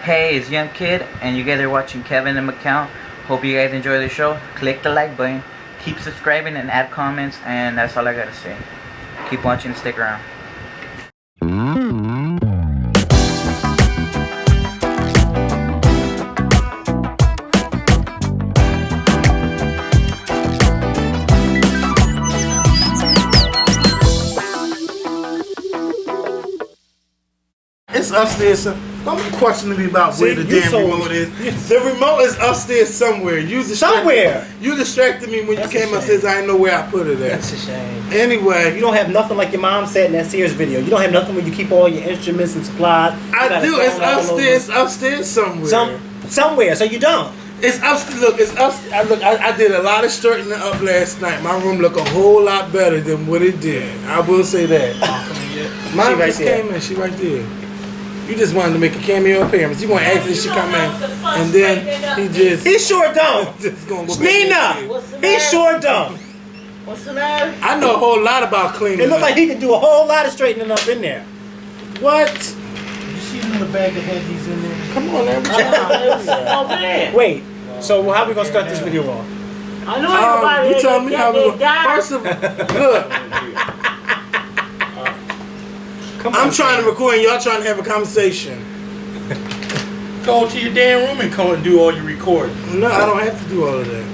Hey, it's Young Kid, and you guys are watching Kevin and McCown. Hope you guys enjoy the show. Click the like button, keep subscribing, and add comments, and that's all I gotta say. Keep watching and stick around. It's upstairs. Don't be questioning me about where the damn remote is. The remote is upstairs somewhere. You distracted me when you came upstairs. I didn't know where I put it at. That's a shame. Anyway. You don't have nothing like your mom said in that Sears video. You don't have nothing where you keep all your instruments and supplies. I do. It's upstairs somewhere. Somewhere, so you don't. It's upstairs. Look, it's upstairs. I did a lot of straightening up last night. My room looked a whole lot better than what it did. I will say that. Mine just came in. She right there. You just wanted to make a cameo appearance. You want to ask if she come in, and then he sure don't. Just gonna go back. Nina, he sure don't. What's the matter? I know a whole lot about cleaning. It looks like he could do a whole lot of straightening up in there. What? You see them in the bag that had these in there? Come on, everybody. Wait. So how are we gonna start this video off? I know everybody. You tell me how we gonna. First of all, look. I'm trying to record and y'all trying to have a conversation. Go to your damn room and come and do all your recording. No, I don't have to do all of that.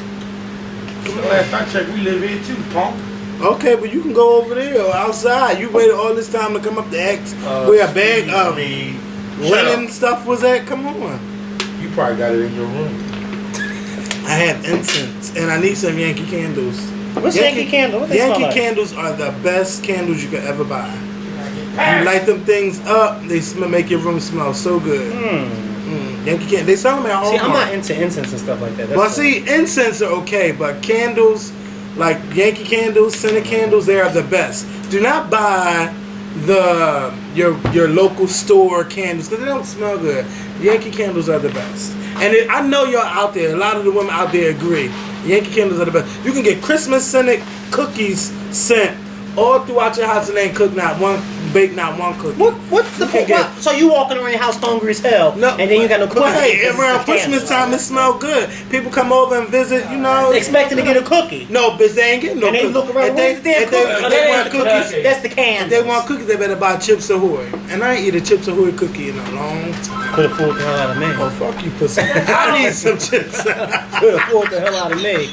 Last I checked, we live here too, punk. Okay, but you can go over there or outside. You waited all this time to come up to ask where a bag of linen stuff was at. Come on. You probably got it in your room. I have incense and I need some Yankee candles. What's Yankee candle? What Yankee candles are the best candles you could ever buy. You light them things up, they make your room smell so good. Yankee candles, they sell them at home. See, I'm not into incense and stuff like that. See, incense are okay, but candles, like Yankee candles, scented candles, they are the best. Do not buy your local store candles because they don't smell good. Yankee candles are the best. And I know y'all out there, a lot of the women out there agree. Yankee candles are the best. You can get Christmas scented cookies sent all throughout your house and ain't cook not one, bake not one cookie. What's the point? So you walking around your house hungry as hell, and then you got no cookies. Hey, around Christmas time it smell good. People come over and visit, you know. Expecting to get a cookie. No, bitch, they ain't getting no cookies. And they look around, if they want cookies, that's the can. If they want cookies, they better buy Chips Ahoy. And I ain't eat a Chips Ahoy cookie in a long time. Could have fooled the hell out of me. Oh, fuck you, pussy. I need some chips. Could have fooled the hell out of me.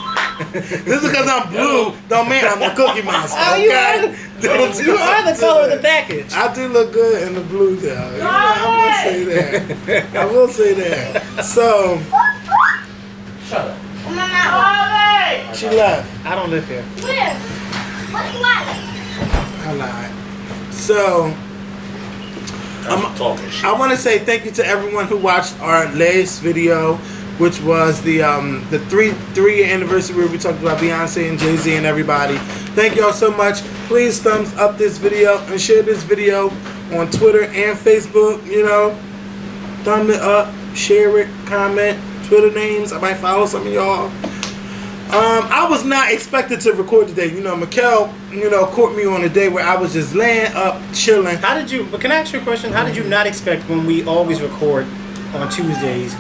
This is because I'm blue, don't mean I'm a cookie monster, okay? You are the color of the package. I do look good in the blue though. I will say that. I will say that. So Shut up. She left. I don't live here. Where? What's left? I lied. So I want to say thank you to everyone who watched our latest video, which was the 3-year anniversary where we talked about Beyonce and Jay-Z and everybody. Thank y'all so much. Please thumbs up this video and share this video on Twitter and Facebook. You know, thumb it up, share it, comment, Twitter names. I might follow some of y'all. I was not expected to record today. You know, Mikkel, caught me on a day where I was just laying up, chilling. How did you, but can I ask you a question? How did you not expect when we always record on Wednesdays?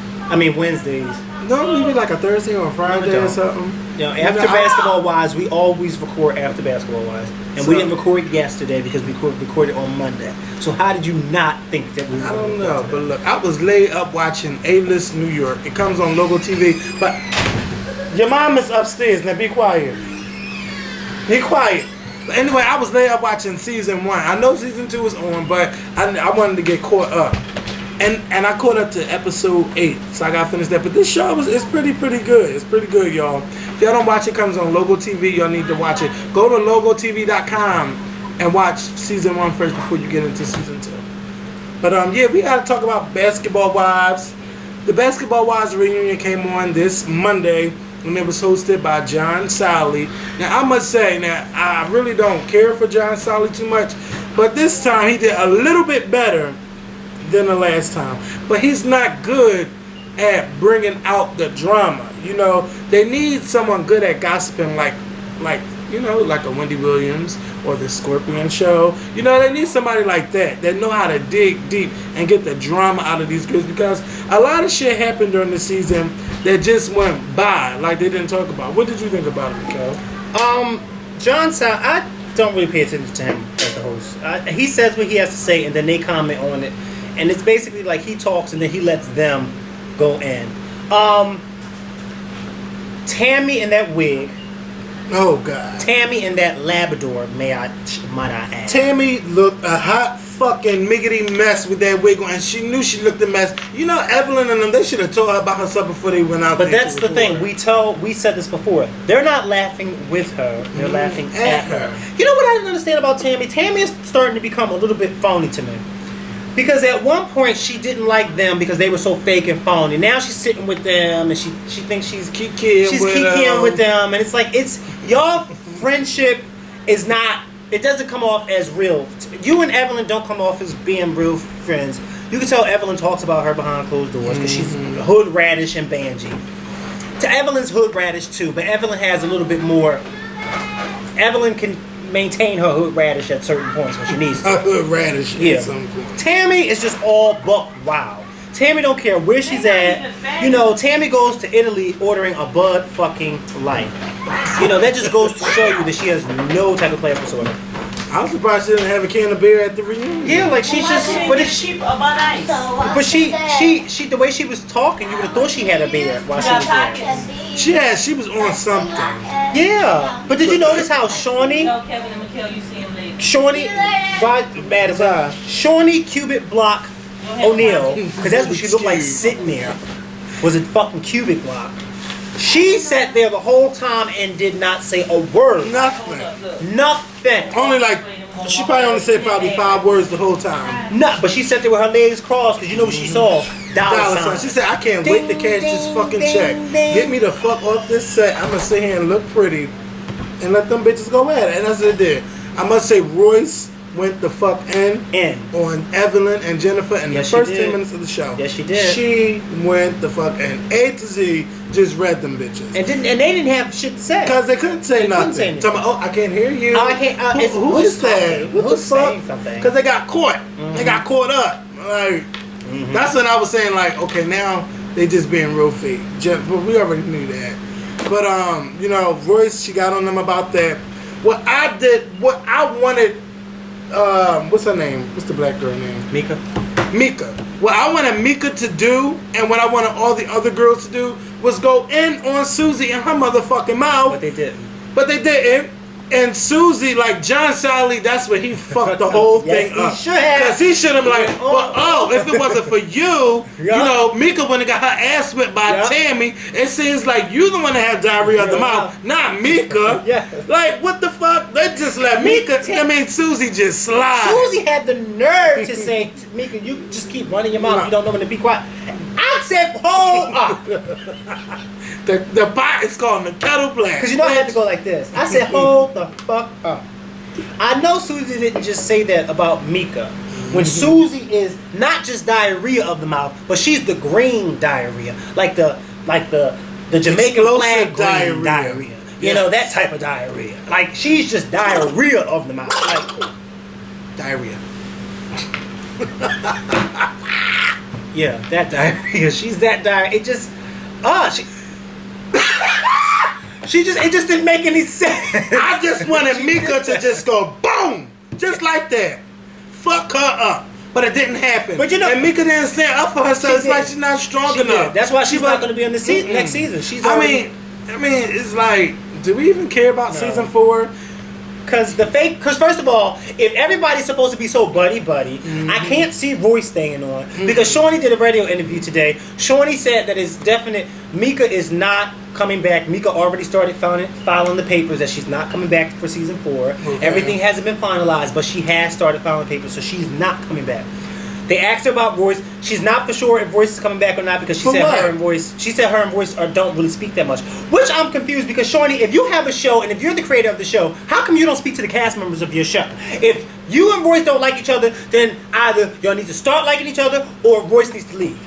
No, maybe like a Thursday or a Friday or something. After basketball wise, we always record after basketball wise. And we didn't record yesterday because we recorded on Monday. So how did you not think that we were I don't know, but look, I was laid up watching A-List New York. It comes on Logo TV, but your mom is upstairs. Now be quiet. Be quiet. But anyway, I was laid up watching season 1. I know season 2 is on, but I wanted to get caught up. And I caught up to episode 8, so I got to finish that. But this show is pretty good. It's pretty good, y'all. If y'all don't watch it, comes on Logo TV. Y'all need to watch it. Go to logotv.com and watch season 1 first before you get into season 2. But we got to talk about Basketball Wives. The Basketball Wives reunion came on this Monday, and it was hosted by John Sally. Now, I must say, I really don't care for John Sally too much, but this time he did a little bit better than the last time. But he's not good at bringing out the drama. You know, they need someone good at gossiping like you know, like a Wendy Williams or the Scorpion Show. You know, they need somebody like that know how to dig deep and get the drama out of these girls, because a lot of shit happened during the season that just went by, like they didn't talk about. What did you think about it, Mikael? John Sal, I don't really pay attention to him as the host. He says what he has to say, and then they comment on it, and it's basically like he talks and then he lets them go in. Tammy in that wig. Oh God. Tammy in that Labrador, might I add. Tammy looked a hot fucking miggity mess with that wig on, and she knew she looked a mess. You know, Evelyn and them, they should have told her about herself before they went out. But that's the thing. We said this before. They're not laughing with her. They're laughing at her. You know what I didn't understand about Tammy? Tammy is starting to become a little bit phony to me. Because at one point she didn't like them because they were so fake and phony. Now she's sitting with them and she thinks she's kikiing with them, and it's like your friendship is not. It doesn't come off as real. You and Evelyn don't come off as being real friends. You can tell Evelyn talks about her behind closed doors because she's hood radish and bangy. To Evelyn's hood radish too, but Evelyn has a little bit more. Evelyn can maintain her hood radish at certain points when she needs to. Her hood radish at some point. Tammy is just all buck wild. Tammy don't care where she's at. You know, Tammy goes to Italy ordering a Bud fucking Light. You know, that just goes to show you that she has no type of class whatsoever. I'm surprised she didn't have a can of beer at the reunion. Yeah, like she's just. But it's cheap about ice. But she, the way she was talking, you would have thought she had a beer while she was there. She was on something. Yeah, but did you notice how Shawnee? No, Kevin and Mikhail, you see him later. Shawnee, bad as well. Shawnee Cubic Block O'Neal, because that's what she looked like sitting there, was a fucking cubic block. She sat there the whole time and did not say a word. Nothing. Nothing. Only like, she probably only said probably 5 words the whole time. No, but she sat there with her legs crossed because you know what she saw? Dollar signs. She said, I can't wait to cash this fucking check. Get me the fuck off this set. I'm going to sit here and look pretty and let them bitches go at it. And that's what it did. I must say, Royce went the fuck in on Evelyn and Jennifer in the first 10 minutes of the show. Yes, she did. She went the fuck in. A to Z just read them bitches. And they didn't have shit to say. Because they couldn't say nothing. Tell me, I can't hear you. I can't. Who is that? What the fuck? Because they got caught. They got caught up. Like, that's when I was saying, like, okay, now they just being real fake. But we already knew that. But, you know, Royce, she got on them about that. What I wanted... what's her name? What's the black girl name? Mika. What I wanted Mika to do, and what I wanted all the other girls to do, was go in on Susie in her motherfucking mouth. But they didn't. And Susie, like John Sally, that's where he fucked the whole thing up. Because he should have like, if it wasn't for you, you know, Mika wouldn't have got her ass whipped by Tammy. It seems like you the one that had diarrhea of the mouth, not Mika. Like, what the fuck? They just let Susie just slide. Susie had the nerve to say, Mika, you just keep running your mouth. You don't know when to be quiet. I said, hold up. The pot is called the kettle black. Because you know I had to go like this. I said, hold the fuck up. I know Susie didn't just say that about Mika. When Susie is not just diarrhea of the mouth, but she's the green diarrhea. Like the Jamaican flag green diarrhea. You know, that type of diarrhea. Like, she's just diarrhea of the mouth. Like, diarrhea. Yeah, that diarrhea. She's that diarrhea. It just, it just didn't make any sense. I just wanted Mika to just go boom, just like that, fuck her up. But it didn't happen. But you know, and Mika didn't stand up for herself. It's like she's not strong enough. That's why she's not going to be in the next season. She's. I mean, it's like, do we even care about season 4? Because first of all, if everybody's supposed to be so buddy-buddy, I can't see Roy staying on. Because Shawnee did a radio interview today. Shawnee said that it's definite, Mika is not coming back. Mika already started filing the papers that she's not coming back for season 4. Okay. Everything hasn't been finalized, but she has started filing papers, so she's not coming back. They asked her about Royce. She's not for sure if Royce is coming back or not because she said her and Royce don't really speak that much. Which I'm confused because, Shawnee, if you have a show and if you're the creator of the show, how come you don't speak to the cast members of your show? If you and Royce don't like each other, then either y'all need to start liking each other or Royce needs to leave.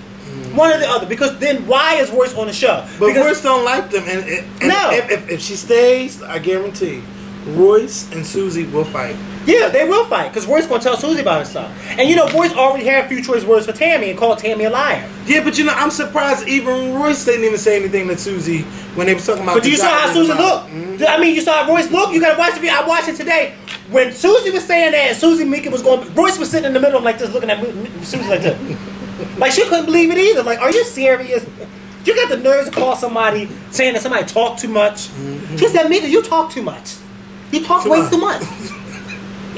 One or the other. Because then why is Royce on the show? But Royce don't like them. And no. If she stays, I guarantee, Royce and Susie will fight. Yeah, they will fight because Royce gonna tell Susie about himself. And you know, Royce already had a few choice words for Tammy and called Tammy a liar. Yeah, but you know, I'm surprised even Royce didn't even say anything to Susie when they were talking about. But you saw how Susie looked. Mm-hmm. I mean, you saw how Royce looked. You gotta watch the video. I watched it today. When Susie was saying that, and Susie Mika was going, Royce was sitting in the middle like this, looking at Susie like this. Like she couldn't believe it either. Like, are you serious? You got the nerves to call somebody saying that somebody talked too much. Mm-hmm. She said, Mika, you talk too much. You talk way too much.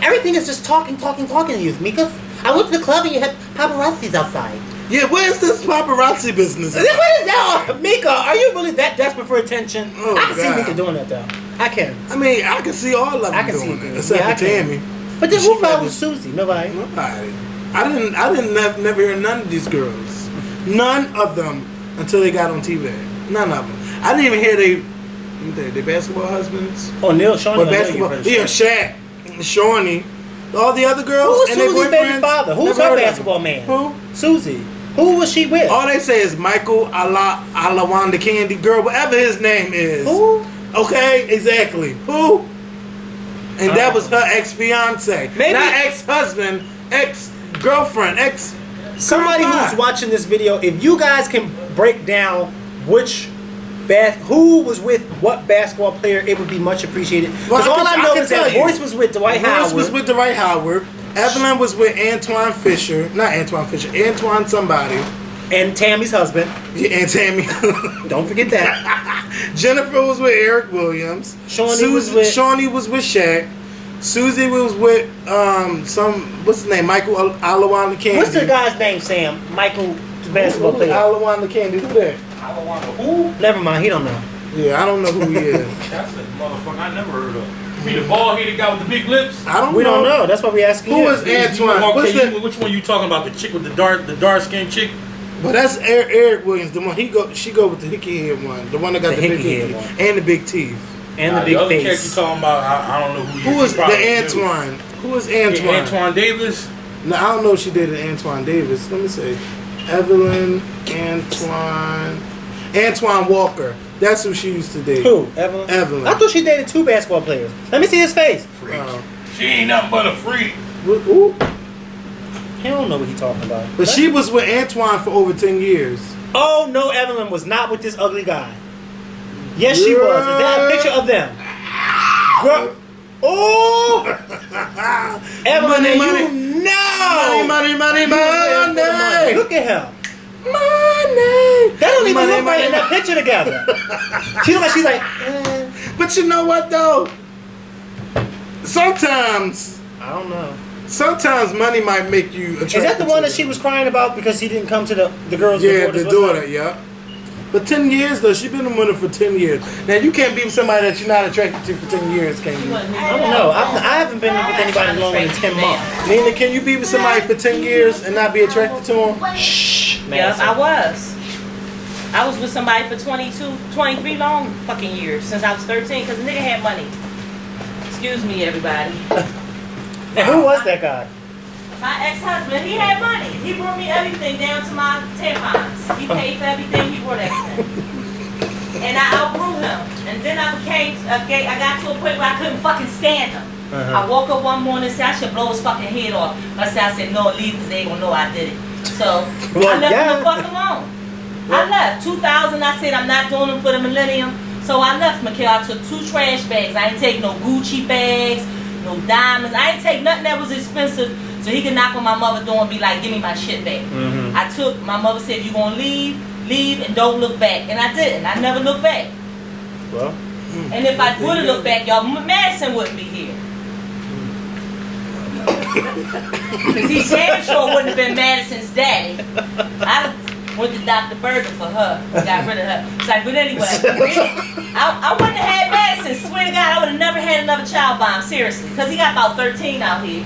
Everything is just talking to you, Mika. I went to the club and you had paparazzis outside. Yeah, where's this paparazzi business? What is that? Mika, are you really that desperate for attention? Oh, I can see God. Mika doing that though. I can. I mean, I can see all of them I can see doing it. it, except Yeah, I for can. Tammy. But then She who fought rather- with Susie? Nobody. Nobody. I didn't never hear none of these girls. None of them until they got on TV. None of them. I didn't even hear they basketball husbands. Oh, Neil, Shawnee. Or basketball. Yeah, Shaq, Shawnee. All the other Who girls was and their Susie's baby boyfriends. father? Who's never her heard of basketball them. man? Who? Susie. Who was she with? All they say is Michael Alawanda Candy Girl, whatever his name is. Who? Okay, exactly. Who? And that was her ex-fiance. Maybe- Not ex-husband, ex-girlfriend, ex... Somebody girl. who's watching this video, if you guys can break down who was with what basketball player, it would be much appreciated. Well, Because all I know can is that tell you. Royce was with Dwight Howard. Royce was with Dwight Howard. Evelyn was with Antoine Fisher. Not Antoine Fisher. Antoine somebody. and Tammy's husband. Yeah, and Tammy. Don't forget that. Jennifer was with Eric Williams. Shawnee was with- Shawnee was with Shaq. Susie was with what's his name? Michael Alawanda Candy. What's the guy's name, Sam? Michael, the basketball Who's player. Alawanda Candy? Who that? Who? Never mind, he don't know. Yeah, I don't know who he is. That's a motherfucker I never heard of. You mean the bald-headed guy with the big lips? I don't We know. don't know. That's why we asking Who you. is Antoine? What's Okay, the- which one you talking about? The chick with the dark-skinned chick? But that's Eric Williams, the one she go with the hickey head one, the one that got The the big hickey head hickey one. and the big teeth. And the The big other cat you face. talking about, I don't know who he is. Who was He the probably knew. Antoine? Who was Yeah, Antoine? Antoine Davis. No, I don't know if she did it. Antoine Davis. Let me see. Evelyn Antoine Walker. That's who she used to date. Who? Evelyn? Evelyn. I thought she dated 2 basketball players. Let me see his face. Freak. She ain't nothing but a freak. Ooh. He don't know what he talking about. But she was with Antoine for over 10 years. Oh, no, Evelyn was not with this ugly guy. Yes, she was. Is that a picture of them? Girl. Oh! Evelyn, Money, and money. you know. Money. Look at him. Money. That don't even Money, look right money, in that money. picture together. She look like she's like, But you know what though? Sometimes money might make you attracted. is that the one to that she it. was crying about because he didn't come to the girls? Yeah, before the this? daughter, yeah. But 10 years though, she been a winner for 10 years. Now you can't be with somebody that you're not attracted to for 10 years, can you? I don't know. I haven't been with anybody longer than 10 months. Nina, can you be with somebody for 10 years and not be attracted to them? Shh, man. Yes, I was. I was with somebody for 23 long fucking years since I was 13 because the nigga had money. Excuse me, everybody. And who was that guy? My ex-husband, he had money. He brought me everything down to my tampons. He paid for everything. He brought everything. And I outgrew him. And then I got to a point where I couldn't fucking stand him. I woke up one morning and said I should blow his fucking head off. I said no, leave because they ain't gonna know I did it. So Well, I left yeah. him the fuck alone. I left. 2000, I said I'm not doing them for the millennium. So I left Mikhail. I took 2 trash bags. I didn't take no Gucci bags, no diamonds. I didn't take nothing that was expensive so he could knock on my mother's door and be like, give me my shit back. I took, my mother said, you gonna leave and don't look back. And I didn't. I never looked back. Well, And if I would have looked back, y'all, Madison wouldn't be here. Because he damn sure wouldn't have been Madison's daddy. I went to Dr. Berger for her. Got rid of her. It's like, but anyway, I wouldn't have had Madison. Swear to God, I would have never had another child by him. Seriously. Because he got about 13 out here.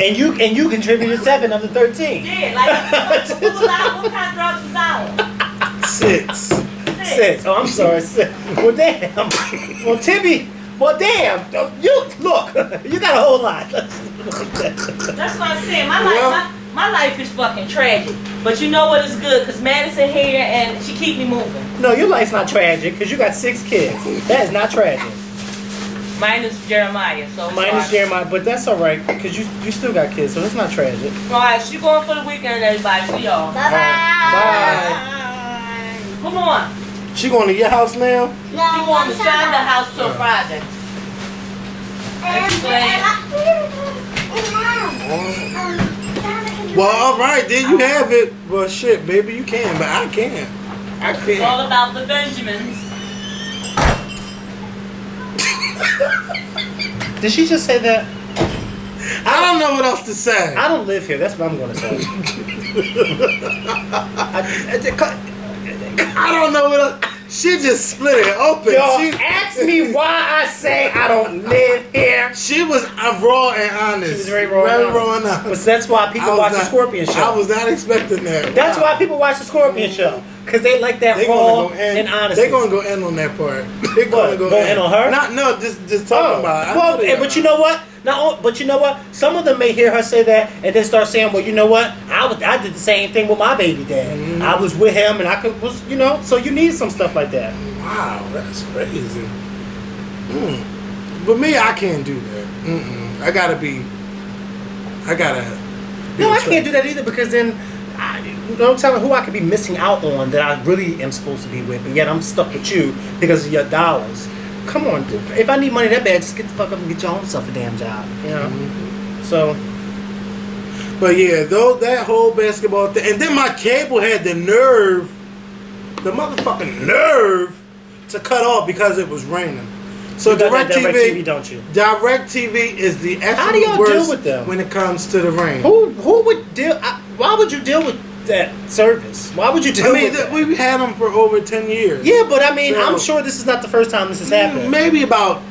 and you contributed 7 of the 13. Yeah, like, what kind of drugs was I on? 6. 6. Oh, I'm sorry. 6. Well, damn. Well, Timmy. Well, damn. You look. You got a whole lot. That's what I'm saying. My life is fucking tragic. But you know what is good? Because Madison here and she keep me moving. No, your life's not tragic because you got 6 kids. That is not tragic. Minus Jeremiah. So Minus Jeremiah, but that's all right because you still got kids, so it's not tragic. All right, she going for the weekend, everybody. See y'all. Bye. Come on. She going to your house now? She going to Shonda house till Friday. And she glad. Well, all right, then you have it. Well, shit, baby, you can, but I can't. I It's all can't. about the Benjamins. Did she just say that? I don't know what else to say. I don't live here. That's what I'm going to say. I don't know what else. She just split it open. Yo, ask me why I say I don't live here. She was raw and honest. She was very raw and honest. But that's why people watch the Scorpion show. I was not expecting that. That's Wow. why people watch the Scorpion show. Because they like that raw and honesty. They're going to go in on that part. They're going to Go in on her? Just talking about it. Well, but you know what? But you know what? Some of them may hear her say that and then start saying, "Well, you know what? I did the same thing with my baby dad. Mm-hmm. I was with him, and So you need some stuff like that." Wow, that's crazy. But me, I can't do that. I gotta be. No, I can't do that either because then, don't tell me who I could be missing out on that I really am supposed to be with, but yet I'm stuck with you because of your dollars. Come on, dude. If I need money that bad, just get the fuck up and get your own self a damn job. You know. So. But yeah, though that whole basketball thing, and then my cable had the motherfucking nerve, to cut off because it was raining. So you got that DirecTV, don't you? DirecTV is the How do y'all absolute deal worst with them? when it comes to the rain. Who would deal? Why would you deal with that service? Why would you deal with that? We've had them for over 10 years. Yeah, but I mean, So- I'm sure this is not the first time this has happened. Maybe about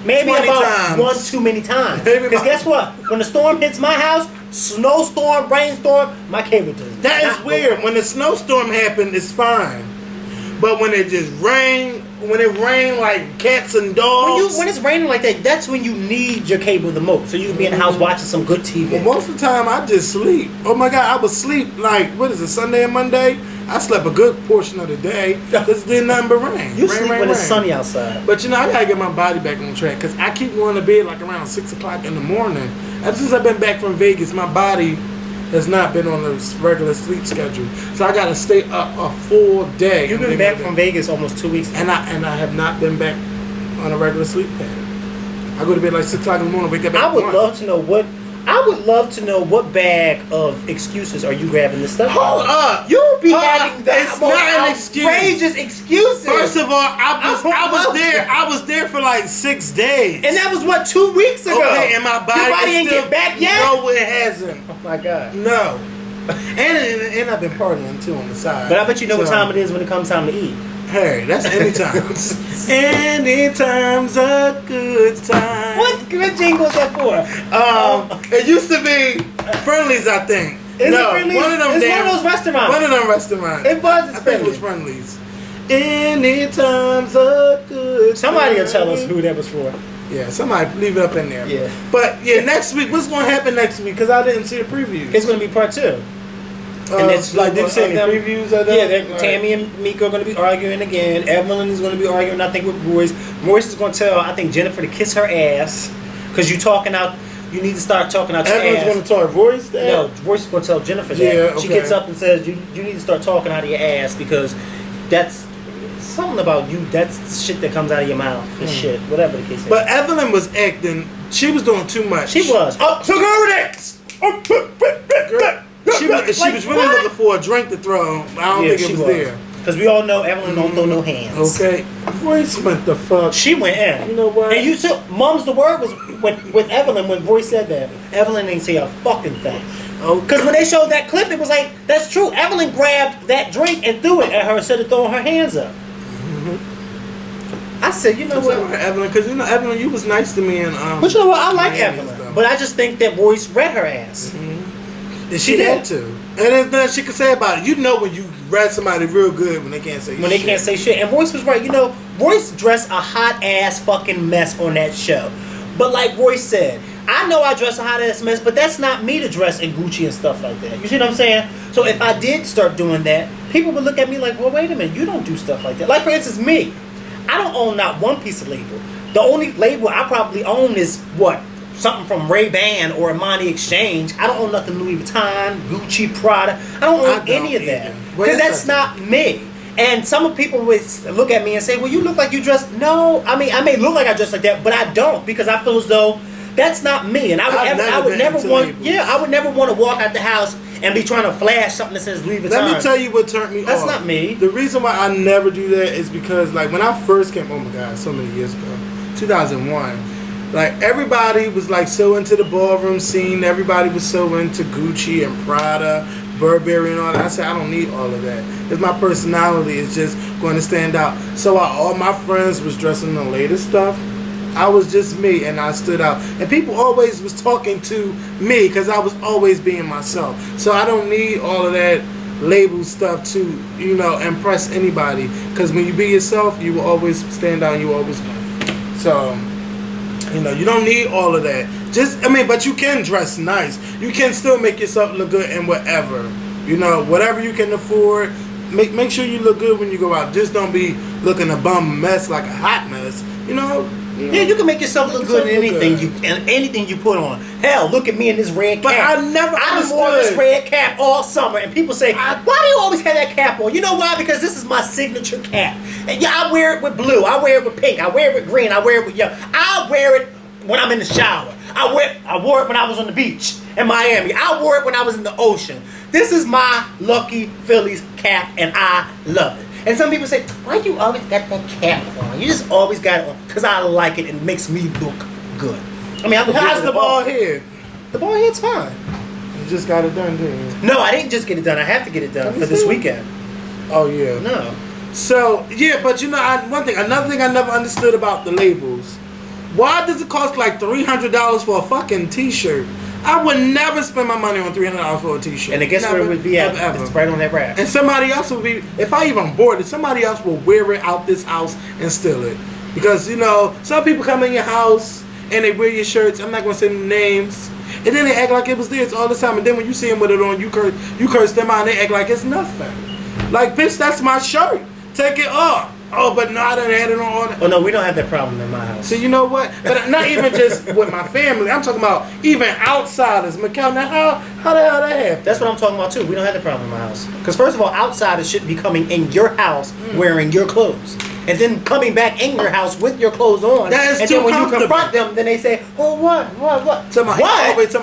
20 about times. one too many times. Maybe Because about- guess what? When the storm hits my house, snowstorm, rainstorm, my cable does. That is not weird. go. When the snowstorm happened, it's fine. But when it just rain, when it rain like cats and dogs. When it's raining like that, that's when you need your cable the most. So you can be in the house watching some good TV. Well, most of the time I just sleep. Oh my God, I would sleep like, what is it, Sunday and Monday? I slept a good portion of the day because it did nothing but rain. You rain, sleep rain, when it's rain. sunny outside. But you know, I gotta get my body back on track because I keep going to bed like around 6 o'clock in the morning. Ever since I've been back from Vegas, my body has not been on a regular sleep schedule. So I gotta stay up a full day. You've been back from Vegas almost 2 weeks. And I have not been back on a regular sleep pattern. I go to bed like 6 o'clock in the morning, wake up at I would 1. love to know what bag of excuses are you grabbing this stuff? Hold up! You'll be Hold having up. the It's most not an excuse. outrageous excuses. First of all, I love was there for like 6 days. and that was what 2 weeks ago. Okay, and my body, Your body is ain't still, get back yet. No, it hasn't. Oh my god. No. And I've been partying too on the side. But I bet you know what So, time it is when it comes time to eat. Hey, that's anytime. Anytime's a good time. What jingle is that for? It used to be Friendlies, I think. Is it Friendlies? One of them. It's one of those restaurants. One of them restaurants. It was. I think it was Friendlies. Anytime's a good. Somebody time. will tell us who that was for. Yeah, somebody leave it up in there. Yeah. But yeah, next week, what's going to happen next week? Because I didn't see the previews. It's going to be part 2. And it's like, did you see any them- previews of that? Yeah, Right. Tammy and Mika are going to be arguing again. Evelyn is going to be arguing, I think, with Royce. Royce is going to tell, I think, Jennifer to kiss her ass because you talking out. You need to start talking out your Everyone's ass. going to tell her voice that? No, Royce is going to tell Jennifer that. Yeah, She okay. gets up and says, you need to start talking out of your ass because that's something about you. That's the shit that comes out of your mouth. The shit, whatever the case is. But Evelyn was acting. She was doing too much. She was. Oh, security! She was really looking for a drink to throw. I don't think it was there. Because we all know Evelyn don't throw no hands. Okay. Royce went the fuck. She went in. You know what? And you took mum's the word was with Evelyn when Royce said that. Evelyn didn't say a fucking thing. Oh, Because when they showed that clip, it was like, that's true. Evelyn grabbed that drink and threw it at her instead of throwing her hands up. I said, you know what? Evelyn, because you know Evelyn, you was nice to me and But you know what? I like Miami and Evelyn. stuff. But I just think that Royce read her ass. she had to. And there's nothing she could say about it. You know when you read somebody real good when they can't say When they can't say shit. And Royce was right. You know, Royce dressed a hot ass fucking mess on that show. But like Royce said, I know I dress a hot ass mess, but that's not me to dress in Gucci and stuff like that. You see what I'm saying? So if I did start doing that, people would look at me like, well, wait a minute, you don't do stuff like that. Like for instance, me. I don't own not one piece of label. The only label I probably own is what? Something from Ray-Ban or Armani Exchange. I don't own nothing Louis Vuitton, Gucci, Prada. I don't own any of that. Because that's not me. And some people would look at me and say, well, you look like you dress. No, I mean, I may look like I dress like that, but I don't, because I feel as though that's not me. And I would never want to walk out the house and be trying to flash something that says Louis Vuitton. Let me tell you what turned me off. That's not me. The reason why I never do that is because, like, when I first came, oh my God, so many years ago, 2001, like, everybody was, like, so into the ballroom scene. Everybody was so into Gucci and Prada, Burberry and all that. I said, I don't need all of that. Because my personality is just going to stand out. So all my friends was dressing the latest stuff. I was just me, and I stood out. And people always was talking to me because I was always being myself. So I don't need all of that label stuff to, you know, impress anybody. Because when you be yourself, you will always stand out and you will always win. So, you know, you don't need all of that. But you can dress nice. You can still make yourself look good in whatever. You know, whatever you can afford. Make sure you look good when you go out. Just don't be looking a bum mess, like a hot mess. You know. Yeah, you can make yourself look good in anything you put on. Hell, look at me in this red cap. But I wore this red cap all summer, and people say, why do you always have that cap on? You know why? Because this is my signature cap. And yeah, I wear it with blue. I wear it with pink. I wear it with green. I wear it with yellow. I wear it when I'm in the shower. I wore it when I was on the beach in Miami. I wore it when I was in the ocean. This is my Lucky Phillies cap, and I love it. And some people say, why you always got that cap on? You just always got it on. Because I like it and it makes me look good. I mean, how's the ball head? The ball head's fine. You just got it done, didn't you? No, I didn't just get it done. I have to get it done for this weekend. Oh, yeah. No. So, yeah, but you know, another thing I never understood about the labels. Why does it cost like $300 for a fucking t-shirt? I would never spend my money on $300 for a t-shirt. And guess where it would be at? Ever. It's right on that rack. And somebody else will be, if I even bought it, somebody else will wear it out this house and steal it. Because, you know, some people come in your house and they wear your shirts. I'm not going to say names. And then they act like it was theirs all the time. And then when you see them with it on, you curse them out and they act like it's nothing. Like, bitch, that's my shirt. Take it off. Oh, but no, I done had it on. Oh, no, we don't have that problem in my house. So, you know what? But not even just with my family. I'm talking about even outsiders. Mikkel, now how the hell that happen? That's what I'm talking about, too. We don't have that problem in my house. Because, first of all, outsiders shouldn't be coming in your house wearing your clothes. And then coming back in your house with your clothes on. That is and too then when comfortable. you confront them, then they say, oh, what?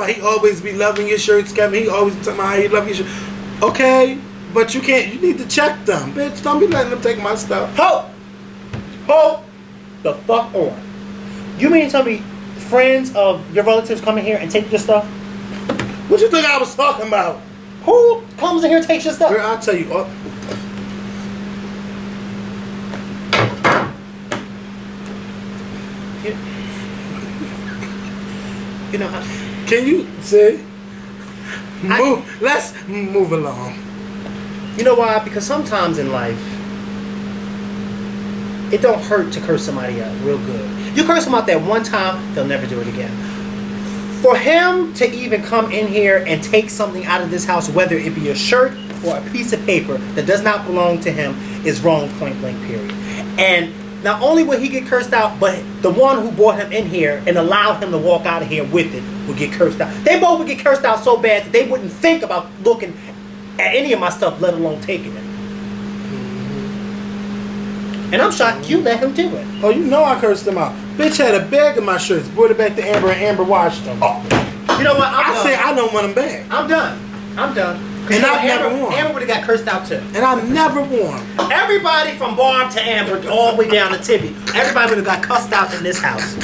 He always be loving your shirts, Kevin. He always be talking about how he love your shirt. Okay, but you need to check them. Bitch, don't be letting them take my stuff. Hold the fuck on. You mean to tell me friends of your relatives come in here and take your stuff? What you think I was talking about? Who comes in here and takes your stuff? Girl, I'll tell you. You know, can you say? Let's move along. You know why? Because sometimes in life, it don't hurt to curse somebody out real good. You curse them out that one time, they'll never do it again. For him to even come in here and take something out of this house, whether it be a shirt or a piece of paper that does not belong to him, is wrong, point blank, period. And not only would he get cursed out, but the one who brought him in here and allowed him to walk out of here with it would get cursed out. They both would get cursed out so bad that they wouldn't think about looking at any of my stuff, let alone taking it. And I'm shocked you let him do it. Oh, you know I cursed him out. Bitch had a bag of my shirts, brought it back to Amber, and Amber washed them. Oh. You know what? I said I don't want them back. I'm done. And I've never won. Amber would have got cursed out too. And I never won. Everybody from Barb to Amber, all the way down to Tibby, everybody would have got cussed out in this house.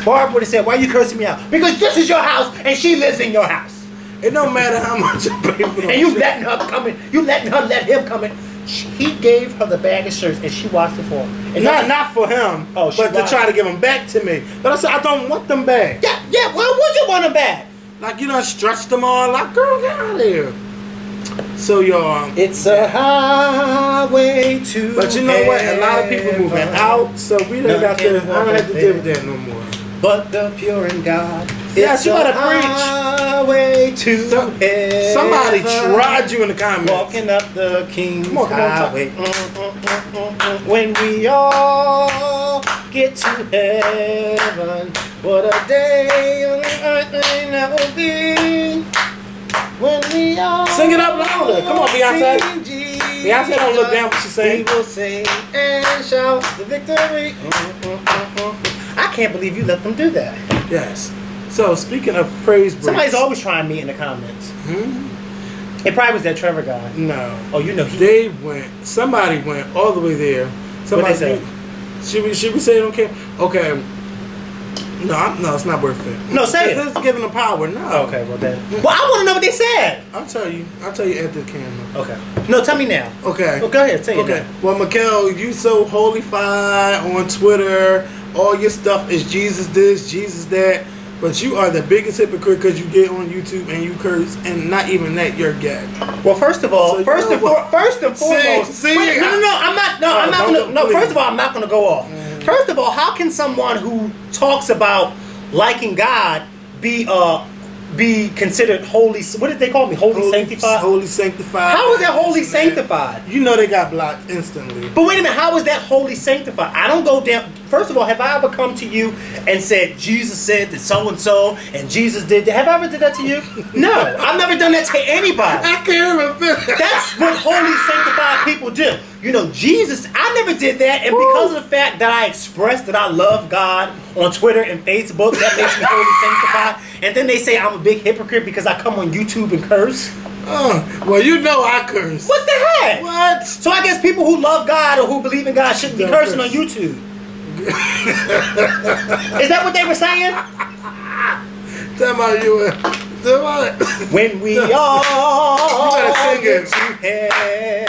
Barb would have said, why are you cursing me out? Because this is your house and she lives in your house. It don't matter how much I pay for them. And you letting her come in. You letting her let him come in. He gave her the bag of shirts and she washed it for him. And not for him, but to try to give them back to me. But I said, I don't want them back. Yeah, why would you want them back? Like, you done stretched them all. Like, girl, get out of here. So, y'all. It's a highway to But you know what? A lot of people moving out, so we don't got to, I don't have to deal with that no more. But the pure in God. Yes, you gotta preach. Highway to heaven. Somebody tried you in the comments. Walking up the King's Come on, Highway. When we all get to heaven. What a day on the earth that will be when we all Sing it up louder. Come on, Beyonce. sing Jesus. Beyonce don't look down what she's We saying. will sing and shout the victory. I can't believe you let them do that. Yes. So speaking of praise breaks. Somebody's always trying me in the comments. It probably was that Trevor guy. No. Oh, you know he. Somebody went all the way there. Somebody What'd they say? Should we say it on camera? Okay. No, it's not worth it. No, say it. Let's give them power. No. Okay, well then. Well, I want to know what they said. I'll tell you at the camera. Okay. No, tell me now. Okay. Well, go ahead, say it. Okay. Now. Well, Mikkel, you so holified on Twitter. All your stuff is Jesus this, Jesus that. But you are the biggest hypocrite because you get on YouTube and you curse, and not even that, you're gay. Well, first of all, So first and foremost. See, Wait, no, I'm not. No, I'm not gonna. No, first of all, I'm not gonna go off. First of all, how can someone who talks about liking God be considered holy? What did they call me? Holy sanctified. Holy sanctified. How is that holy sanctified? You know they got blocked instantly. But wait a minute, how is that holy sanctified? I don't go down. First of all, have I ever come to you and said Jesus said that so and Jesus did that? Have I ever did that to you? No, I've never done that to anybody. I can't remember. That's what holy sanctified people do. You know, Jesus, I never did that, and because of the fact that I expressed that I love God on Twitter and Facebook, that makes me holy sanctified. And then they say I'm a big hypocrite because I come on YouTube and curse. Well, you know I curse. What the heck? What? So I guess people who love God or who believe in God shouldn't be cursing on YouTube. Is that what they were saying? Tell me you. When we all better sing get it. to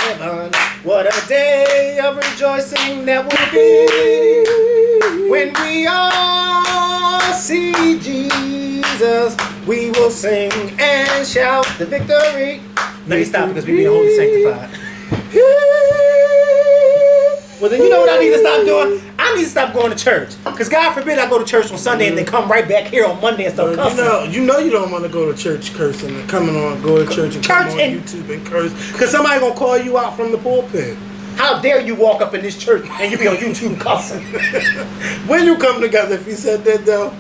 heaven, what a day of rejoicing that will be. When we all see Jesus, we will sing and shout the victory. Let me stop because we being holy sanctified. Well, then you know what I need to stop doing? I need to stop going to church. Because God forbid I go to church on Sunday and then come right back here on Monday and start cussing. You know you don't want to go to church cursing and go to church and come on YouTube and curse. Because somebody going to call you out from the pulpit. How dare you walk up in this church and you be on YouTube cussing? When you come together, if you said that though,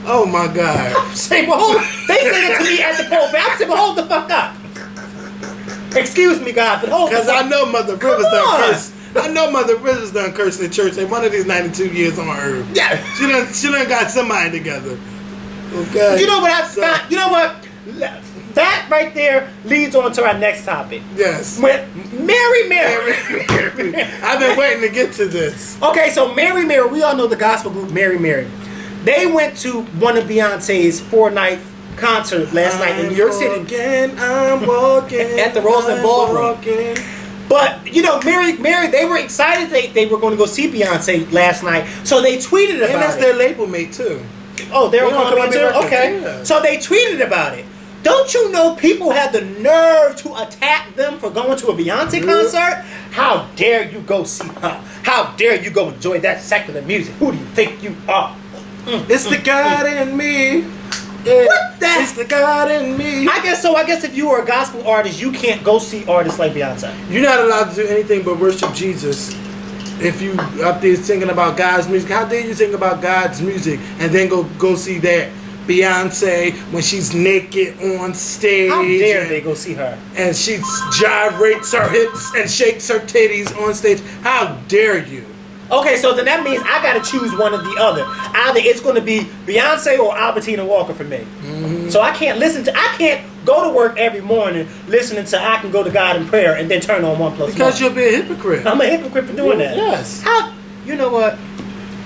oh my God. I say, well, they said it to me at the pulpit. I said, well, hold the fuck up. Excuse me, God, but hold the fuck up. Because I know Mother Rivers done cursed. I know Mother Rivers done cursed in church in one of these 92 years on earth. Yeah. She done got somebody together. Okay. You know what I found? You know what? That right there leads on to our next topic. Yes. When Mary. I've been waiting to get to this. Okay, so Mary, we all know the gospel group Mary. They went to one of Beyonce's 4-night concert last night in New York City. I'm walking. At the Roseland Ballroom. But, you know, Mary, they were excited they were going to go see Beyonce last night, so they tweeted about it. And that's their label mate, too. Oh, they're on Columbia Columbia too? Records, Okay. yeah. So they tweeted about it. Don't you know people had the nerve to attack them for going to a Beyonce concert? How dare you go see her? How dare you go enjoy that secular music? Who do you think you are? It's the God in me. Yeah. What the? It's the God in me. I guess if you are a gospel artist, you can't go see artists like Beyonce. You're not allowed to do anything but worship Jesus. If you up there singing about God's music, how dare you sing about God's music and then go see that Beyonce when she's naked on stage? How dare they go see her? And she gyrates her hips and shakes her titties on stage. How dare you? Okay, so then that means I gotta choose one or the other. Either it's gonna be Beyonce or Albertina Walker for me. Mm-hmm. So I can't go to work every morning listening to I Can Go to God in Prayer and then turn on 1+1. Because you'll be a hypocrite. I'm a hypocrite for doing that. Yes. How? You know what?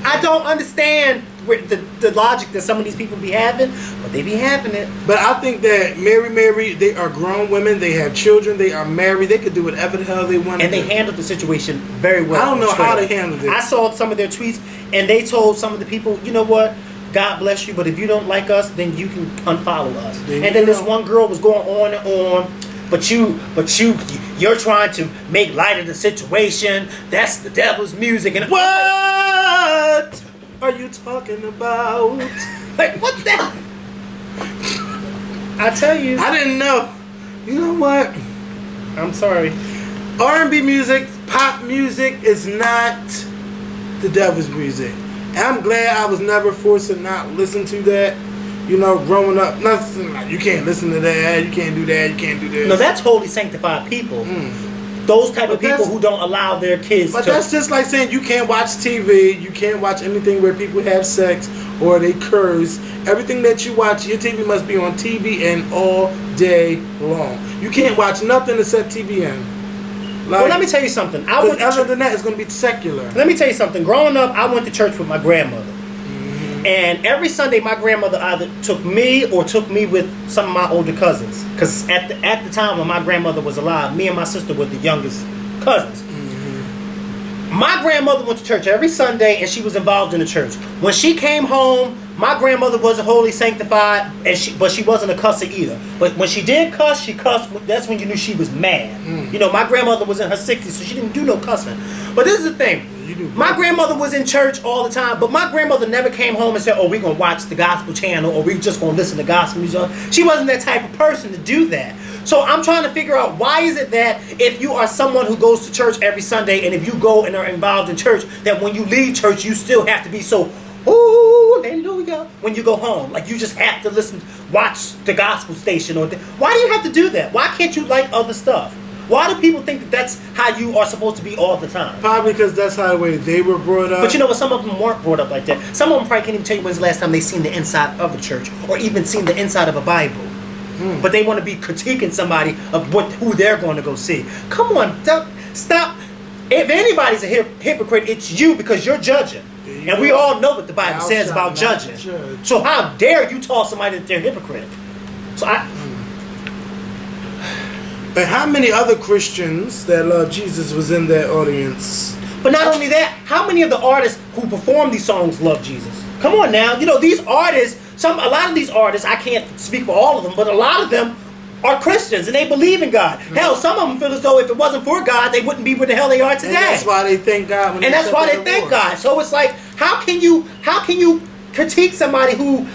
I don't understand the logic that some of these people be having, but they be having it. But I think that Mary, they are grown women. They have children. They are married. They could do whatever the hell they want. And they handled the situation very well. I don't know how they handled it. I saw some of their tweets, and they told some of the people, you know what? God bless you, but if you don't like us, then you can unfollow us. And then this one girl was going on and on. But you're trying to make light of the situation. That's the devil's music. And what are you talking about? Like, what the? I tell you. I didn't know. You know what? I'm sorry. R&B music, pop music is not the devil's music. And I'm glad I was never forced to not listen to that. You know, growing up, nothing like you can't listen to that, you can't do that, you can't do this. No, that's holy sanctified people. Those type of people who don't allow their kids But to... that's just like saying you can't watch TV, you can't watch anything where people have sex or they curse. Everything that you watch, your TV must be on TBN all day long. You can't watch nothing except TBN. Like, well, let me tell you something. Other than that, it's going to be secular. Let me tell you something. Growing up, I went to church with my grandmother. And every Sunday, my grandmother either took me or took me with some of my older cousins. Because at the time when my grandmother was alive, me and my sister were the youngest cousins. My grandmother went to church every Sunday, and she was involved in the church. When she came home, my grandmother wasn't wholly sanctified, but she wasn't a cusser either. But when she did cuss, she cussed. That's when you knew she was mad. You know, my grandmother was in her 60s, so she didn't do no cussing. But this is the thing. My grandmother was in church all the time, but my grandmother never came home and said, oh, we're going to watch the gospel channel, or we're just going to listen to gospel music. She wasn't that type of person to do that. So I'm trying to figure out, why is it that if you are someone who goes to church every Sunday, and if you go and are involved in church, that when you leave church, you still have to be so, ooh, hallelujah, when you go home? Like, you just have to watch the gospel station. Why do you have to do that? Why can't you like other stuff? Why do people think that that's how you are supposed to be all the time? Probably because that's how the way they were brought up. But you know what? Some of them weren't brought up like that. Some of them probably can't even tell you when's the last time they seen the inside of a church, or even seen the inside of a Bible. But they want to be critiquing somebody of who they're going to go see. Come on, stop. If anybody's a hypocrite, it's you, because you're judging. And we all know what the Bible says about judging. So how dare you tell somebody that they're a hypocrite? So But how many other Christians that love Jesus was in that audience? But not only that, how many of the artists who perform these songs love Jesus? Come on now, you know, these artists, a lot of these artists, I can't speak for all of them, but a lot of them are Christians and they believe in God. Hell, some of them feel as though if it wasn't for God, they wouldn't be where the hell they are today. And that's why they thank God. And that's why they thank God. So it's like, how can you critique somebody who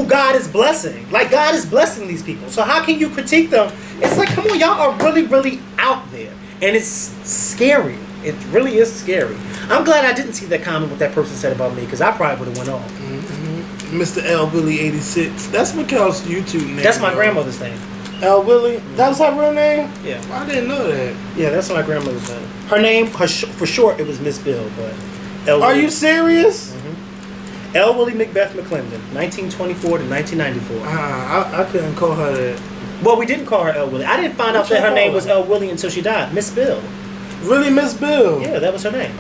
God is blessing? Like, God is blessing these people. So how can you critique them? It's like, come on, y'all are really, really out there. And it's scary. It really is scary. I'm glad I didn't see that comment what that person said about me, because I probably would have went off. Mr. L. Willie 86. That's Mikkel's YouTube name. That's my grandmother's name. L. Willie? That was her real name? Yeah. I didn't know that. Yeah, that's my grandmother's name. Her name, for short, it was Miss Bill, but L. Are Willie. you serious? L. Willie Macbeth McClendon, 1924 to 1994. I couldn't call her that. Well, we didn't call her L. Willie. I didn't find out that her name was L. Willie until she died. Miss Bill. Really, Miss Bill? Yeah, that was her name.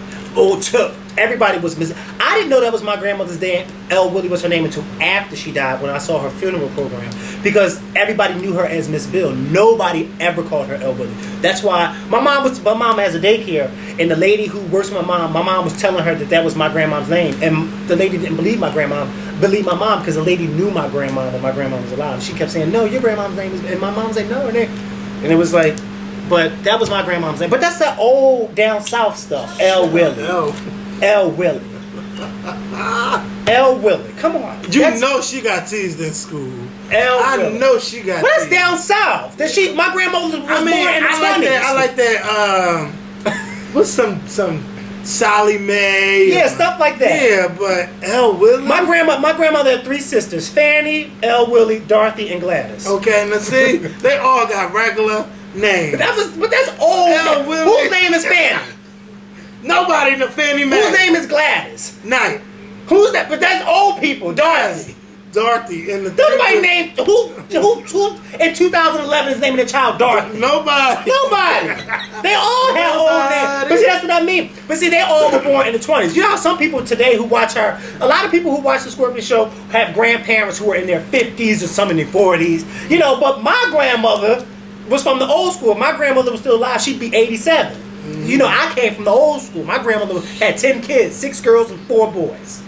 Everybody was Miss. I didn't know that was my grandmother's name. L. Willie was her name until after she died, when I saw her funeral program, because everybody knew her as Miss Bill. Nobody ever called her L. Willie. That's why my mom has a daycare, and the lady who works with my mom was telling her that was my grandma's name, and the lady didn't believe my grandma. Believe my mom, because the lady knew my grandma when my grandma was alive. She kept saying, "No, your grandma's name is," and my mom said, "No, her name," and it was like. But that was my grandma's name. But that's that old down south stuff. L. Willie. L. Willie. L. Willie. Come on. You know she got teased in school. I know she got But that's teased. down south. My grandmother was born in the 20s. I like that. What's some Sally Mae? Yeah, stuff like that. Yeah, but L. Willie. My grandmother had 3 sisters: Fanny, L. Willie, Dorothy, and Gladys. Okay, now see, they all got regular names. But that's old. L. Willie. Whose name is Fanny? Nobody in the Fanny Mae. Whose name is Gladys? Knight. Who's that? But that's old people. Dorothy in the. Nobody named who in 2011 is naming their child Dorothy. Nobody. They all have old names. But see, that's what I mean. But see, they all were born in the 20s. You know how some people today who watch her, a lot of people who watch the Scorpion Show have grandparents who are in their 50s or some in their 40s. You know, but my grandmother was from the old school. My grandmother was still alive. She'd be 87. You know, I came from the old school. My grandmother had 10 kids, 6 girls and 4 boys.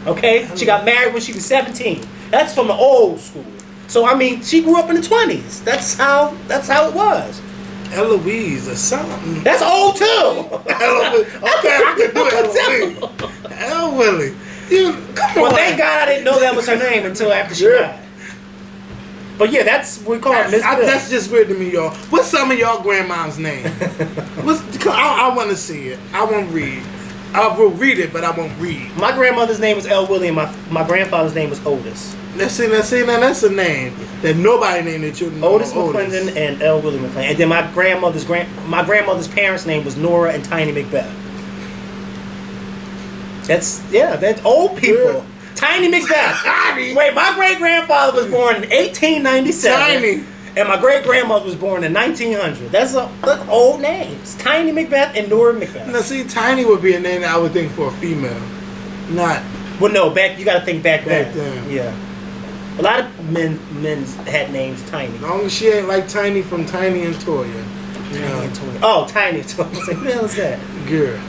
Okay? She got married when she was 17. That's from the old school. So, I mean, she grew up in the 20s. That's how it was. Eloise or something. That's old too. Eloise. Okay, I can do Eloise. L. Willie. Come on. Thank God I didn't know that was her name until after she died. But yeah, that's what we call it. That's just weird to me, y'all. What's some of y'all grandma's name? I want to see it. I want to read. I will read it, but I won't read. My grandmother's name was L. Willie, and my grandfather's name was Otis. That's a name that nobody named their children. Otis McClendon and L. Willie McClendon. And then my grandmother's parents' name was Nora and Tiny Macbeth. That's old people. Yeah. Tiny Macbeth. Wait, my great grandfather was born in 1897. Tiny. And my great grandmother was born in 1900. That's old names. Tiny Macbeth and Nora Macbeth. Now, see, Tiny would be a name that I would think for a female, not. Well, no, you got to think back Back then. then. Yeah. A lot of men had names Tiny. As long as she ain't like Tiny from Tiny and Toya. You know. Oh, Tiny and Toya. I was like, who the hell is that? Girl.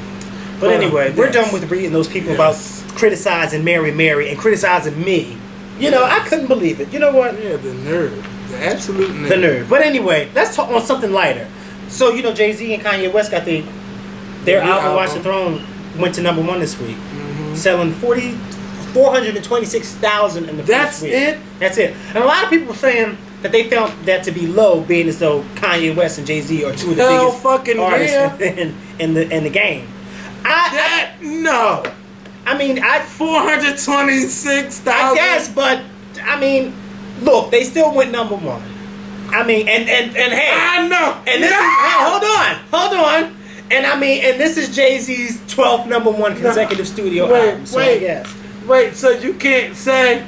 But anyway, we're yes. done with reading those people Yes. about criticizing Mary and criticizing me. You know, I couldn't believe it. You know what? Yeah, the nerve. The absolute nerve. The nerve. But anyway, let's talk on something lighter. So, you know, Jay-Z and Kanye West got their album, Watch the Throne, went to #1 this week. Mm-hmm. Selling 426,000 in the first week. That's it? That's it. And a lot of people were saying that they found that to be low, being as though Kanye West and Jay-Z are two of the Hell biggest fucking artists yeah. in the game. No. I mean, 426,000. I guess, but I mean, look, they still went #1. I mean, and hey, I know. and this is, hey, hold on, and I mean, and this is Jay-Z's 12th #1 consecutive studio album. So I guess. Wait. So you can't say,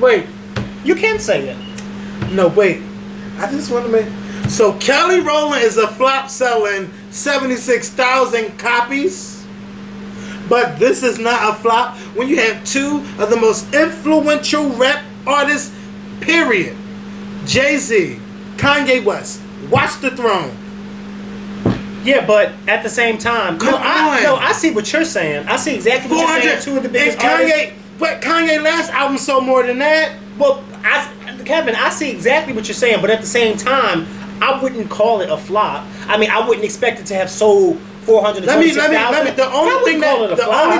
wait. You can say it. No, wait. I just want to make. So Kelly Rowland is a flop selling 76,000 copies. But this is not a flop when you have two of the most influential rap artists, period. Jay-Z, Kanye West, Watch the Throne. Yeah, but at the same time, I see what you're saying. I see exactly what you're saying. Two of the biggest artists. But Kanye last album sold more than that. Well, Kevin, I see exactly what you're saying, but at the same time, I wouldn't call it a flop. I mean, I wouldn't expect it to have sold 426,000. Let me. The only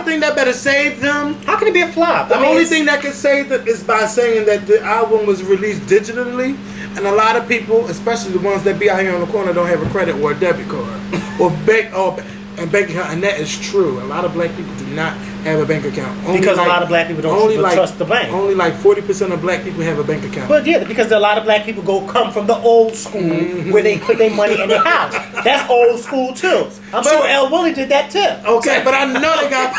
thing that better save them. How can it be a flop? The only thing that can save them is by saying that the album was released digitally, and a lot of people, especially the ones that be out here on the corner, don't have a credit or a debit card or bank account, and that is true. A lot of black people do not have a bank account because a lot of black people don't trust the bank. Only like 40% of black people have a bank account. But yeah, because a lot of black people come from the old school where they put their money in their house. That's old school too. I'm sure L. Willie did that too. Okay, but I know they got.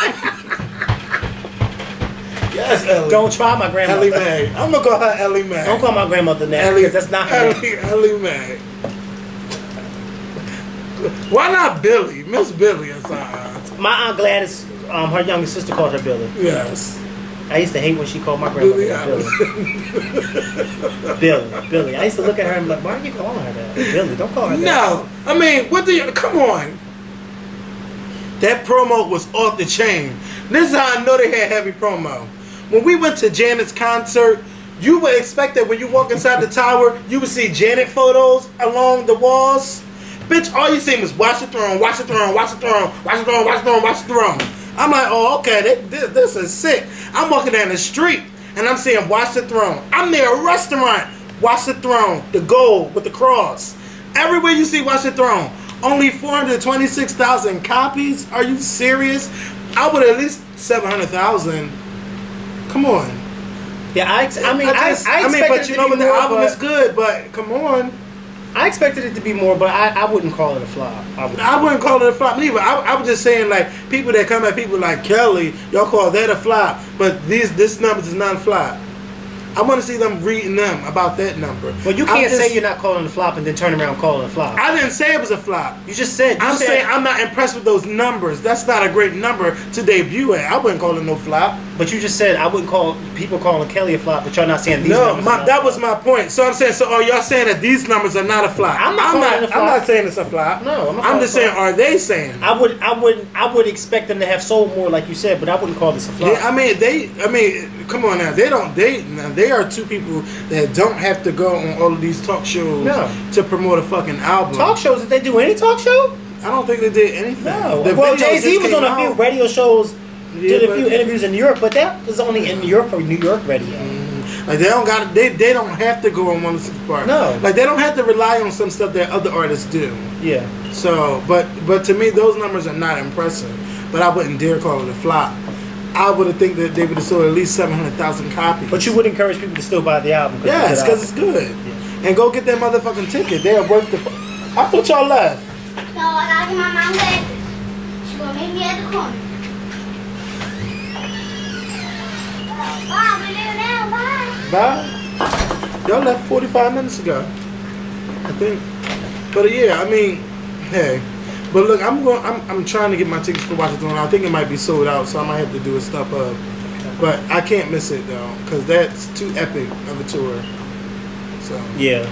Yes, Ellie. Don't try my grandmother. Ellie Mae. I'm gonna call her Ellie Mae. Don't call my grandmother that because that's not her name. Ellie Mae. Why not Billy? Miss Billy or something. My Aunt Gladys, her younger sister called her Billy. Yes. I used to hate when she called my grandmother Billy. I used to look at her and be like, why are you calling her that? Billy, don't call her that. No. I mean, come on. That promo was off the chain. This is how I know they had heavy promo. When we went to Janet's concert, you would expect that when you walk inside the tower, you would see Janet photos along the walls. Bitch, all you seen was Watch the Throne, Watch the Throne, Watch the Throne, Watch the Throne, Watch the Throne, Watch the Throne. I'm like, oh, okay, this is sick. I'm walking down the street, and I'm seeing Watch the Throne. I'm near a restaurant, Watch the Throne, the gold with the cross. Everywhere you see Watch the Throne. Only 426,000 copies? Are you serious? I would at least 700,000. Come on. Yeah, I mean, but you know what, the album is good, but come on. I expected it to be more, but I wouldn't call it a flop. I wouldn't call it a flop neither. I was just saying, like, people that come at people like Kelly, y'all call that a flop, but this numbers is not a flop. I want to see them reading them about that number. Well, you can't say you're not calling it a flop and then turn around and call it a flop. I didn't say it was a flop. You just said. I'm saying I'm not impressed with those numbers. That's not a great number to debut at. I wouldn't call it no flop. But you just said I wouldn't call people calling Kelly a flop, but y'all not saying these numbers. No, that was my point. So I'm saying, are y'all saying that these numbers are not a flop? I'm not saying it's a flop. No, I'm just saying, are they saying? I would expect them to have sold more, like you said, but I wouldn't call this a flop. Yeah, I mean, come on now. They are two people that don't have to go on all of these talk shows to promote a fucking album. Talk shows? Did they do any talk show? I don't think they did anything. No. Well, Jay-Z was on a few radio shows, did a few interviews in New York, but that was only in New York for New York radio. Like they don't have to go on 106 Park. No. Like they don't have to rely on some stuff that other artists do. Yeah. So, but to me, those numbers are not impressive. but I wouldn't dare call it a flop. I would have think that they would have sold at least 700,000 copies. But you would encourage people to still buy the album. Yes, because it's good. Yeah. And go get that motherfucking ticket. They're worth the... I thought y'all left. No, I gotta get my mom glasses. She's gonna meet me at the corner. Mom, we're leaving now. Bye. Bye. Y'all left 45 minutes ago, I think. But yeah, I mean, hey. But look, I'm trying to get my tickets for Watch It Throne. I think it might be sold out, so I might have to do a step up. But I can't miss it though, because that's too epic of a tour. So Yeah.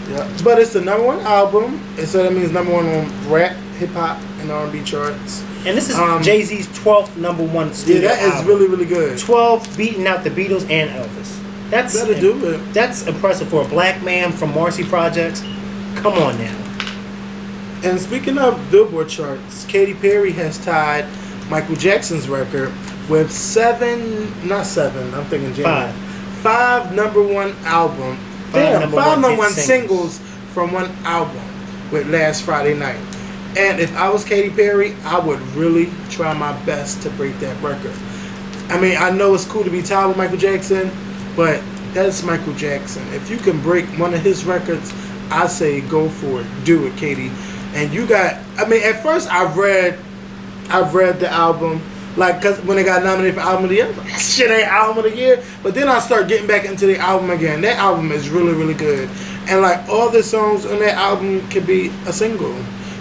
yeah. But it's the #1 album, and so that means #1 on rap, hip hop, and R&B charts. And this is Jay-Z's 12th #1 Yeah, studio that is album. really, really good. 12 beating out the Beatles and Elvis. That's Better do it. That's impressive for a black man from Marcy Projects. Come on now. And speaking of Billboard charts, Katy Perry has tied Michael Jackson's record with 5 #1 album. Damn, 5 #1 singles from one album with Last Friday Night. And if I was Katy Perry, I would really try my best to break that record. I mean, I know it's cool to be tied with Michael Jackson, but that's Michael Jackson. If you can break one of his records, I say go for it. Do it, Katy. And you got, I mean, at first I've read the album, like, cause when they got nominated for album of the year, I was like, that shit ain't album of the year. But then I start getting back into the album again. That album is really, really good. And like all the songs on that album could be a single.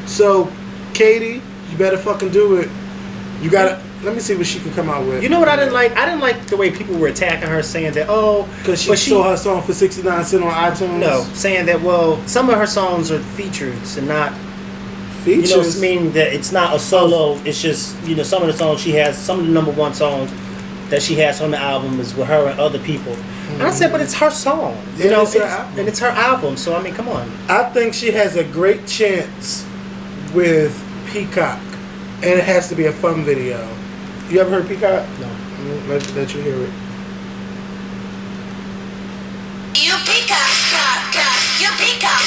So, Katy, you better fucking do it. You gotta, let me see what she can come out with. You know what I didn't like? I didn't like the way people were attacking her, saying that, because she sold her song for 69 cents on iTunes. No, saying that, well, some of her songs are features and not features. You know, it's meaning that it's not a solo. It's just, you know, some of the songs she has, some of the #1 songs that she has on the album is with her and other people. Mm-hmm. And I said, but it's her song. You know, and it's her album. So I mean, come on. I think she has a great chance with Peacock, and it has to be a fun video. You ever heard Peacock? No. Let you hear it. You peacock, you peacock,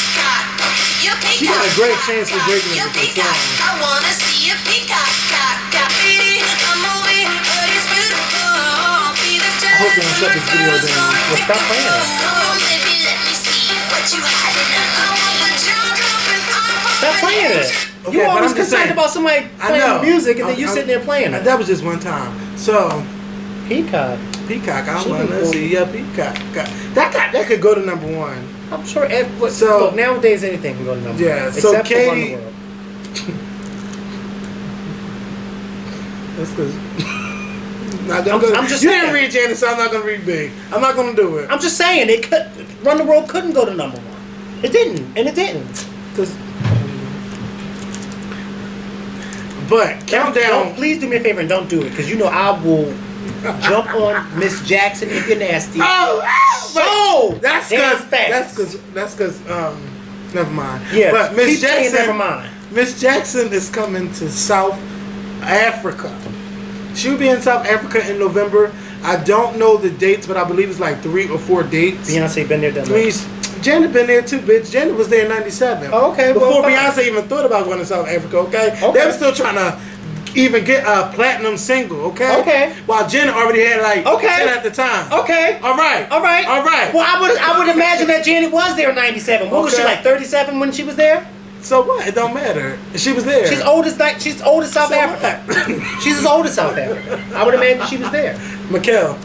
you peacock. She got a great chance of breaking it with this song. I wanna see you peacock, I'm moving, but it's beautiful. I hope they don't shut this video down. Well, stop playing it. Baby, let me see what you hiding. Stop playing it. Okay, You but always I'm just concerned saying, about somebody playing music and then you sitting there playing it. That was just one time. So, Peacock. Peacock, I want to see ya Peacock. That could go to #1. I'm sure. So look, nowadays anything can go to #1. Yeah. Except So for Run the Katy. World. That's because. I'm just you saying. didn't read Janet, so I'm not gonna read Big. I'm not gonna do it. I'm just saying it could. Run the World couldn't go to #1. It didn't, and it didn't. But countdown. Please do me a favor and don't do it, because you know I will jump on Miss Jackson if you're nasty. So that's because never mind. Yeah, but Miss Jackson, never mind. Miss Jackson is coming to South Africa. She'll be in South Africa in November. I don't know the dates, but I believe it's like 3 or 4 dates. Beyonce been there, done that. Please, Janet been there too, bitch. Janet was there in '97. Oh, okay. Before well, Beyonce even thought about going to South Africa. Okay. They were still trying to even get a platinum single. Okay. Okay. While Janet already had like 10 at the time. Okay. All right. Well, I would imagine that Janet was there in '97. What was she, like 37 when she was there? So what? It don't matter. She was there. She's old as South Africa. She's as old as South Africa. I would imagine she was there. Mikkel.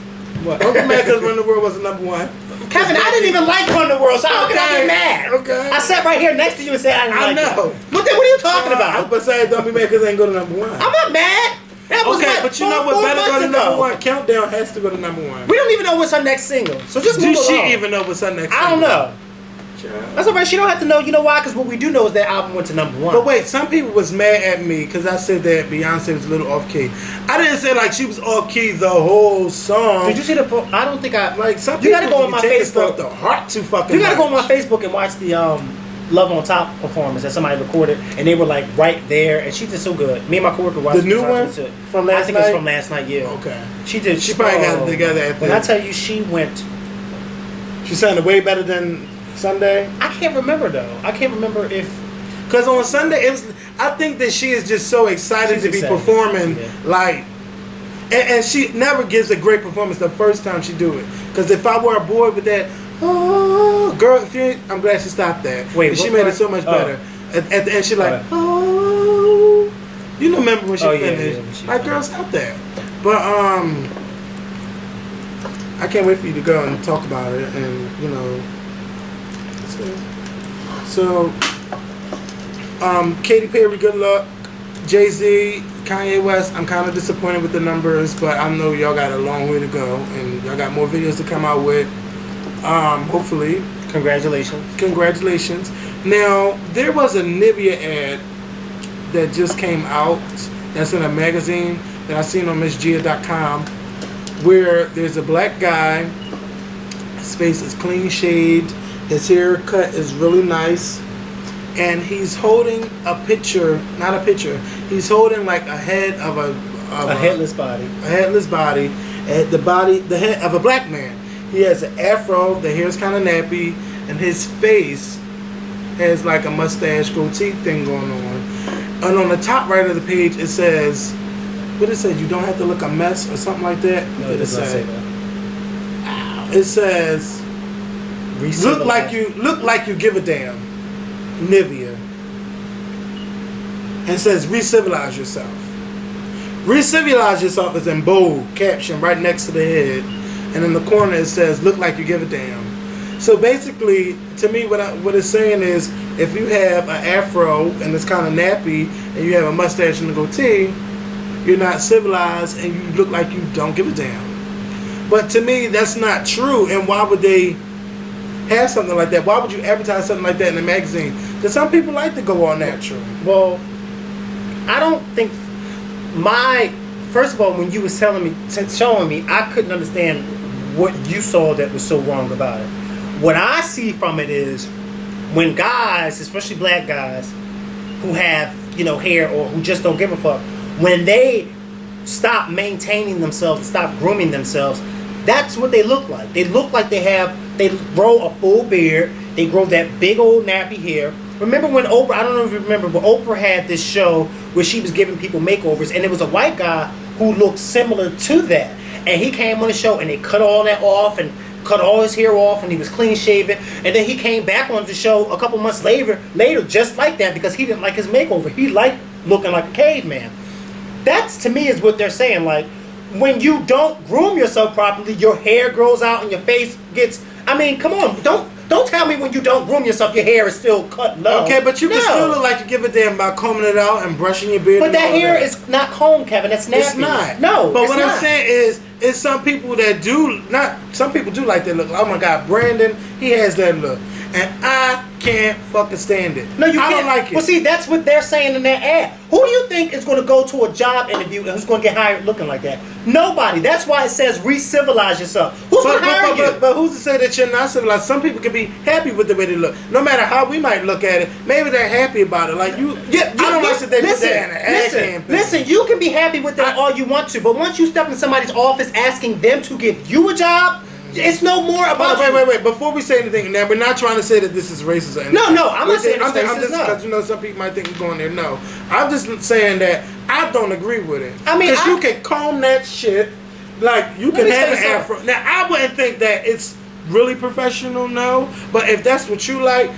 What? Don't get mad because Run the World wasn't #1. Kevin, I didn't even like Run the World, so how can I get mad? Okay. I sat right here next to you and said I didn't like know. it. What are you talking about? I was about to say, don't be mad because it ain't go to #1. I'm not mad. That was okay, but you know what? Better go to #1. Countdown has to go to #1. We don't even know what's her next single, so just move along. Do she even know what's her next single? I don't know. That's alright. She don't have to know. You know why? Because what we do know is that album went to #1. But wait, some people was mad at me because I said that Beyonce was a little off key. I didn't say like she was off key the whole song. Did you see the? I don't think I like. Some you people gotta go on my Facebook. The heart too fucking. You gotta go on my Facebook and watch the Love on Top performance that somebody recorded, and they were like right there, and she did so good. Me and my coworker watched the new one from last night. I think it's from last night. Yeah. Okay. She did. She probably got it together at the. When I tell you, she went. She sounded way better than Sunday. I can't remember though. I can't remember if because on Sunday it was. I think that she is just so excited She's to be excited. performing, Yeah. like, and she never gives a great performance the first time she do it. Because if I were a boy with that, oh, girl, if you ain't, I'm glad she stopped that. Wait, And she what made part? it so much Oh. better. At the end, she like, Alright. oh, you remember when she Oh, yeah, finished? yeah, when she Like, girl, stop that. But I can't wait for you to go and talk about it, and you know. So, Katy Perry, good luck. Jay-Z, Kanye West, I'm kind of disappointed with the numbers, but I know y'all got a long way to go, and y'all got more videos to come out with. Hopefully. Congratulations. Congratulations. Now, there was a Nivea ad that just came out that's in a magazine that I seen on MissGia.com, where there's a black guy, his face is clean shaved, his haircut is really nice, and he's holding a picture, not a picture, he's holding like a head of A headless body. a headless body, and the head of a black man. He has an afro, the hair's kind of nappy, and his face has like a mustache goatee thing going on. And on the top right of the page, it says, what it say? You don't have to look a mess or something like that. No, What it does not say that. It says, look like you give a damn, Nivea. And it says, re-civilize yourself. Re-civilize yourself is in bold caption right next to the head, and in the corner it says, look like you give a damn. So basically, to me, what it's saying is, if you have an afro and it's kind of nappy, and you have a mustache and a goatee, you're not civilized and you look like you don't give a damn. But to me, that's not true. And why would they have something like that? Why would you advertise something like that in a magazine? Because some people like to go all natural. Well, I don't think first of all, when you was showing me, I couldn't understand what you saw that was so wrong about it. What I see from it is when guys, especially black guys, who have, hair or who just don't give a fuck, when they stop maintaining themselves, stop grooming themselves, that's what they look like. They look like they grow a full beard, they grow that big old nappy hair. Remember when Oprah, I don't know if you remember, but Oprah had this show where she was giving people makeovers, and it was a white guy who looked similar to that. And he came on the show and they cut all that off and cut all his hair off, and he was clean shaven. And then he came back on the show a couple months later just like that, because he didn't like his makeover. He liked looking like a caveman. That's, to me, is what they're saying. Like, when you don't groom yourself properly, your hair grows out and your face gets... I mean, come on. Don't tell me when you don't groom yourself, your hair is still cut low. Okay, but you can No. still look like you give a damn about combing it out and brushing your beard. But and that all hair that. is not combed, Kevin. That's nappy. It's not. No, But it's what not. I'm saying is some people that do not. Some people do like that look. Oh my God, Brandon, he has that look, and I can't fucking stand it. No, you I can't. don't like it. Well, see, that's what they're saying in their ad. Who do you think is going to go to a job interview and who's going to get hired looking like that? Nobody. That's why it says re-civilize yourself. Who's going to hire you? But who's to say that you're not civilized? Some people can be happy with the way they look, no matter how we might look at it. Maybe they're happy about it. Like you, I don't like that they put that in an ad campaign. Listen, you can be happy with that all you want to, but once you step in somebody's office asking them to give you a job, it's no more about Wait. Before we say anything, now we're not trying to say that this is racist or anything. No, I'm not saying it's racist, no. Because some people might think we're going there. No, I'm just saying that I don't agree with it. I mean, because you can comb that shit, like you can me have an tell you afro. Now I wouldn't think that it's really professional, no. But if that's what you like,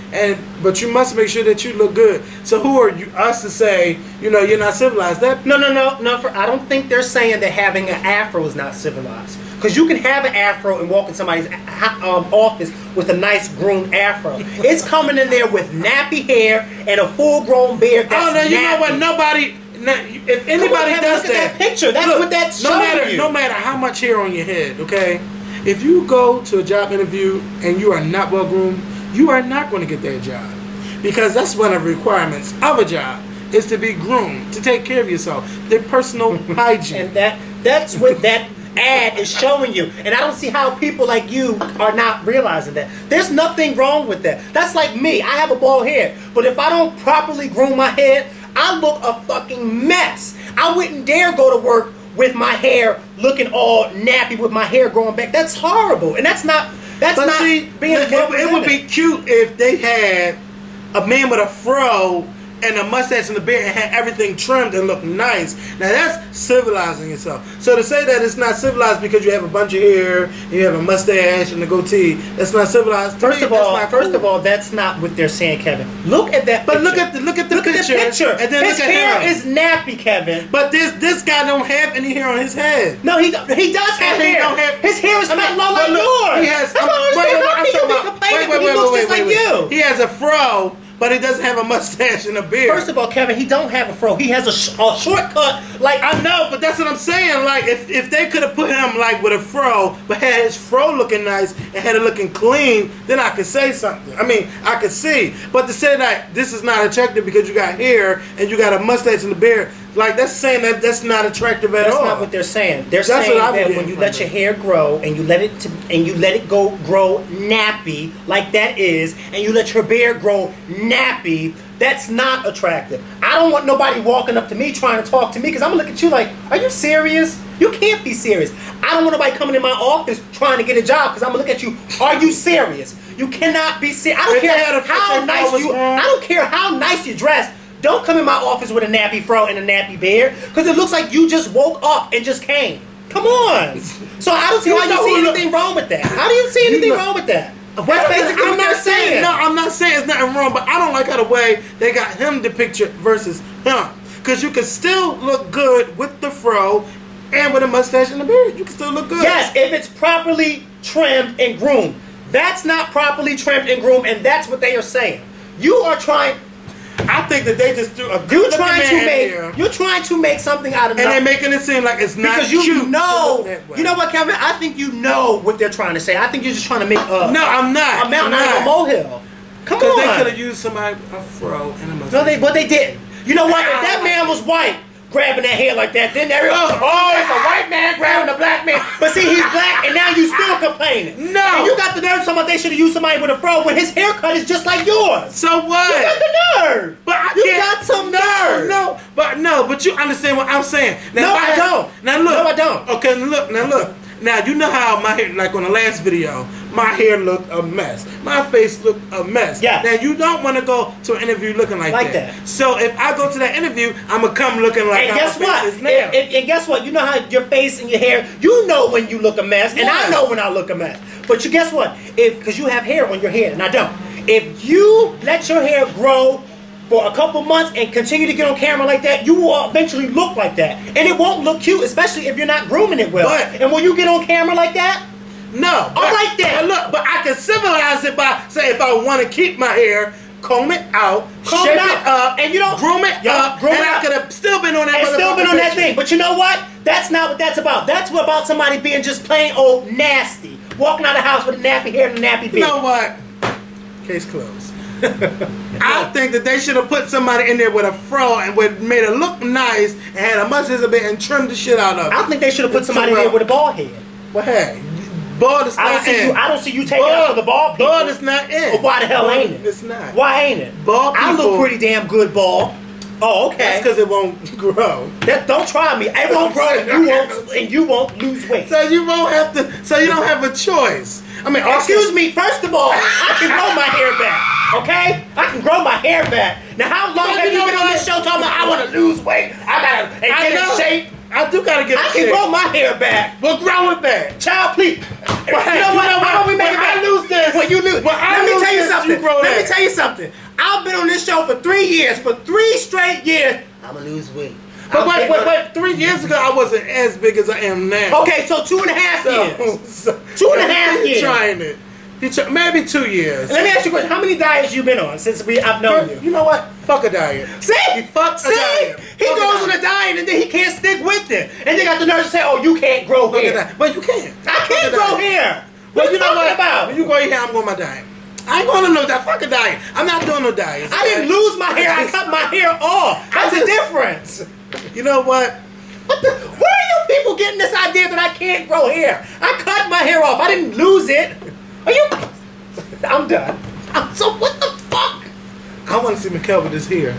but you must make sure that you look good. So who are you us to say, you're not civilized? That No. I don't think they're saying that having an afro is not civilized. Because you can have an afro and walk in somebody's office with a nice groomed afro. It's coming in there with nappy hair and a full-grown beard that's you know what? nappy. Nobody. If anybody does look at that picture. That's what that's showing you. No matter how much hair on your head, okay? If you go to a job interview and you are not well groomed, you are not going to get that job, because that's one of the requirements of a job is to be groomed, to take care of yourself, their personal hygiene. And that's what that ad is showing you. And I don't see how people like you are not realizing that. There's nothing wrong with that. That's like me. I have a bald head, but if I don't properly groom my head, I look a fucking mess. I wouldn't dare go to work with my hair looking all nappy with my hair growing back. That's horrible. And that's not being it would be cute if they had a man with a fro and a mustache and a beard and had everything trimmed and looked nice. Now that's civilizing yourself. So to say that it's not civilized because you have a bunch of hair, and you have a mustache and a goatee, that's not civilized. First of all, that's not what they're saying, Kevin. Look at that. But picture. look at the picture. And then his look at hair him. is nappy, Kevin. But this guy don't have any hair on his head. No, he does have And he hair. don't have- His hair is cut low like But look, yours. He has. That's why I understand how can you be complaining when he looks just like you. He has a fro, but he doesn't have a mustache and a beard. First of all, Kevin, he don't have a fro. He has a shortcut. Like I know, but that's what I'm saying. Like, if they could have put him like with a fro, but had his fro looking nice and had it looking clean, then I could say something. I mean, I could see. But to say that this is not attractive because you got hair and you got a mustache and a beard, like that's saying that that's not attractive at all. That's not what they're saying. They're That's saying what I'm that getting when you from let it. your hair grow and you let it grow nappy like that is, and you let your beard grow nappy, that's not attractive. I don't want nobody walking up to me trying to talk to me because I'm gonna look at you like, are you serious? You can't be serious. I don't want nobody coming in my office trying to get a job because I'm gonna look at you. Are you serious? You cannot be serious. I don't If they had care a how picture, nice if I was you. wrong. I don't care how nice you dress. Don't come in my office with a nappy fro and a nappy beard because it looks like you just woke up and just came. Come on. So I don't see You why know you see who anything wrong with that. How do you see anything wrong with that? That's basically I'm what not they're saying. saying. No, I'm not saying it's nothing wrong, but I don't like how the way they got him depicted versus him. Because you can still look good with the fro and with a mustache and a beard. You can still look good. Yes, if it's properly trimmed and groomed. That's not properly trimmed and groomed, and that's what they are saying. You are trying. I think that they just threw a good You're trying to make something out of and nothing. they're making it seem like it's not Because cute. you to know, look that way. you know what, Kevin? I think you know what they're trying to say. I think you're just trying to make No, I'm not. a mountain out of a molehill. Come Because they on. could have used somebody a fro and a mustache. No, but they didn't. You know what? If that man was white, grabbing that hair like that, then everyone, oh, it's a white man grabbing a black man. But see, he's black, and now you still complaining. No. And you got the nerve talking about they should have used somebody with a fro when his haircut is just like yours. So what? You got the nerve. But I You can't. got some nerve. No, but you understand what I'm saying. Now, No, if I don't. Now look. No, I don't. Okay, look. Now you know how my hair, like on the last video, my hair looked a mess. My face looked a mess. Yeah. Now you don't want to go to an interview looking like that. that. So if I go to that interview, I'm gonna come looking like And how guess my what? face is now. And guess what? You know how your face and your hair, you know when you look a mess, and I Yeah. know when I look a mess. But you guess what? Because you have hair on your head, and I don't. If you let your hair grow for a couple months and continue to get on camera like that, you will eventually look like that. And it won't look cute, especially if you're not grooming it well. But- and when you get on camera like that, No, I like that. But look, but I can civilize it by say if I want to keep my hair, comb it out, Comb shape it out, it up, and you don't- groom it Yeah, up, groom and it I up. could have still been on that. and still been motherfucking on that picture. thing. But you know what? That's not what that's about. That's what about somebody being just plain old nasty. Walking out of the house with a nappy hair and a nappy beard. You know what? Case closed. I think that they should have put somebody in there with a fro and made it look nice and had a mustache a bit and trimmed the shit out of it. I think they should have put somebody there with a bald head. Well, hey, bald is I not don't see in. you. I don't see you taking up for the bald people. Bald is not in. Well, why the hell ain't it? It's not. Why ain't it? Bald I people- look pretty damn good bald. Oh, okay. That's because it won't grow. Don't try me. It won't grow, and you won't lose weight. So you won't have to. So you don't have a choice. I mean, Excuse me. First of all, I can grow my hair back. Okay, I can grow my hair back. Now, how long Well, have you you know been on what? this show talking about I want to lose weight? I get in shape. I do gotta get. I in can shape. grow my hair back. Well, grow it back. Child, please. Well, hey, you know what? Why don't we make when it back? I lose this, When you lose, when I let me lose tell you this, something. you grow Let me that. tell you something. I've been on this show for 3 years. For 3 straight years, I'm gonna lose weight. But wait, 3 years ago I wasn't as big as I am now. Okay, so 2.5 years. So, 2.5 he's years. trying it. Maybe 2 years. Let me ask you a question. How many diets you been on since I've known you? You know what? Fuck a diet. See? Fuck a See? diet. He Fuck a goes on a diet and then he can't stick with it. And they got the nerve to say, oh, you can't grow Fuck a hair. diet. But you can't. I Fuck can't a grow diet. hair. Well, What you know talking what? about? When you go here, I'm going on my diet. I ain't going to no diet. Fuck a diet. I'm not doing no diet. I didn't lose my hair. I cut my hair off. That's the difference. You know what? Where are you people getting this idea that I can't grow hair? I cut my hair off. I didn't lose it. Are you? I'm done. So what the fuck? I want to see Mikkel with his hair.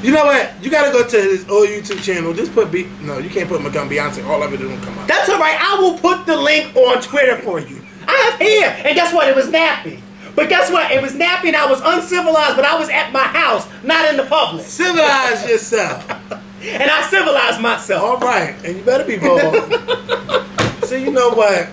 You know what? You gotta go to his old YouTube channel. Just put No, you can't put Mikkel and Beyonce. All of it don't come out. That's all right. I will put the link on Twitter for you. I have hair, and guess what? It was nappy. But guess what? It was nappy and I was uncivilized, but I was at my house, not in the public. Civilize yourself. And I civilized myself. All right, and you better be bald. So you know what?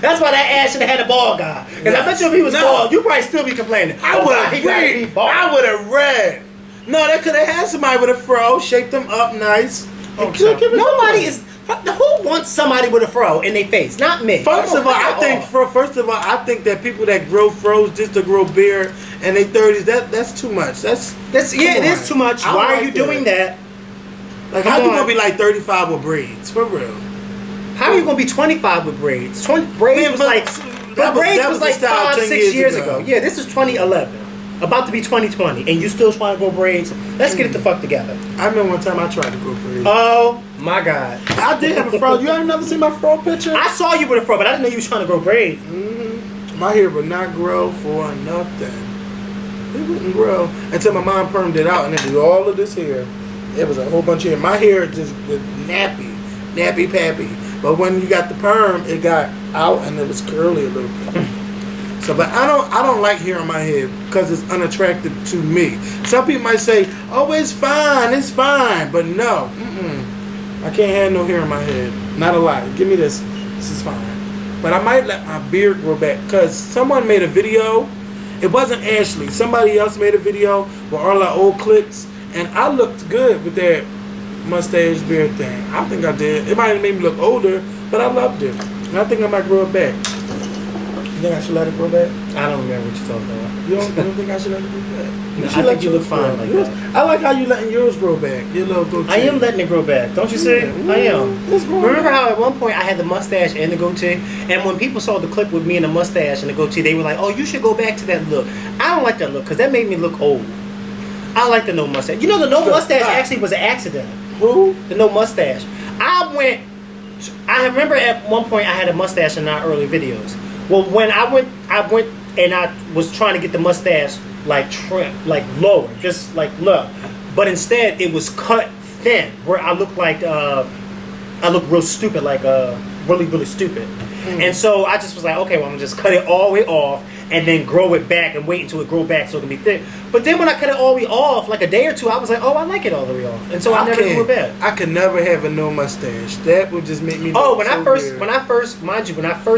That's why that ass should have had a bald guy. Because I bet you if he was bald, you'd probably still be complaining. I would have read. I would have read. No, they could have had somebody with a fro, shaped them up nice. Nobody is. Who wants somebody with a fro in their face? Not me. First of all, I think that people that grow fros just to grow beard in their 30s, that's too much. That's it is too much. Why are you doing that? Like, how you gonna be like 35 with braids? For real. How are you gonna be 25 with braids? Braids was like 5-6 years ago. Yeah, this is 2011. About to be 2020, and you still trying to grow braids? Let's get it the fuck together. I remember one time I tried to grow braids. Oh my god! I did have a fro. You ain't never seen my fro picture? I saw you with a fro, but I didn't know you was trying to grow braids. My hair would not grow for nothing. It wouldn't grow until my mom permed it out, and it was all of this hair. It was a whole bunch of hair. My hair just was nappy pappy. But when you got the perm, it got out and it was curly a little bit. So, but I don't like hair on my head because it's unattractive to me. Some people might say, "Oh, it's fine," but no, I can't have no hair on my head. Not a lot. Give me this. This is fine. But I might let my beard grow back because someone made a video. It wasn't Ashley. Somebody else made a video with all our old clips, and I looked good with that mustache beard thing. I think I did. It might have made me look older, but I loved it. And I think I might grow it back. You think I should let it grow back? I don't remember what you're talking about. You don't think I should let it grow back? I think you look fine like that. I like how you letting yours grow back. Your little goatee. I am letting it grow back. Don't you see? Yeah. I am. Let's grow Remember back. how at one point I had the mustache and the goatee? And when people saw the clip with me and the mustache and the goatee, they were like, "Oh, you should go back to that look." I don't like that look because that made me look old. I like the no mustache. You know, the no mustache actually was an accident. Who? The no mustache. I remember at one point I had a mustache in our early videos. Well, when I went and I was trying to get the mustache like trim, like lower, just like low, but instead it was cut thin, where I looked like I looked real stupid, like really stupid. And so I just was like, okay, well, I'm gonna just cut it all the way off and then grow it back and wait until it grow back so it can be thick. But then when I cut it all the way off, like a day or two, I was like, oh, I like it all the way off, and so I never grew it back. I could never have a no mustache. That would just make me. When I first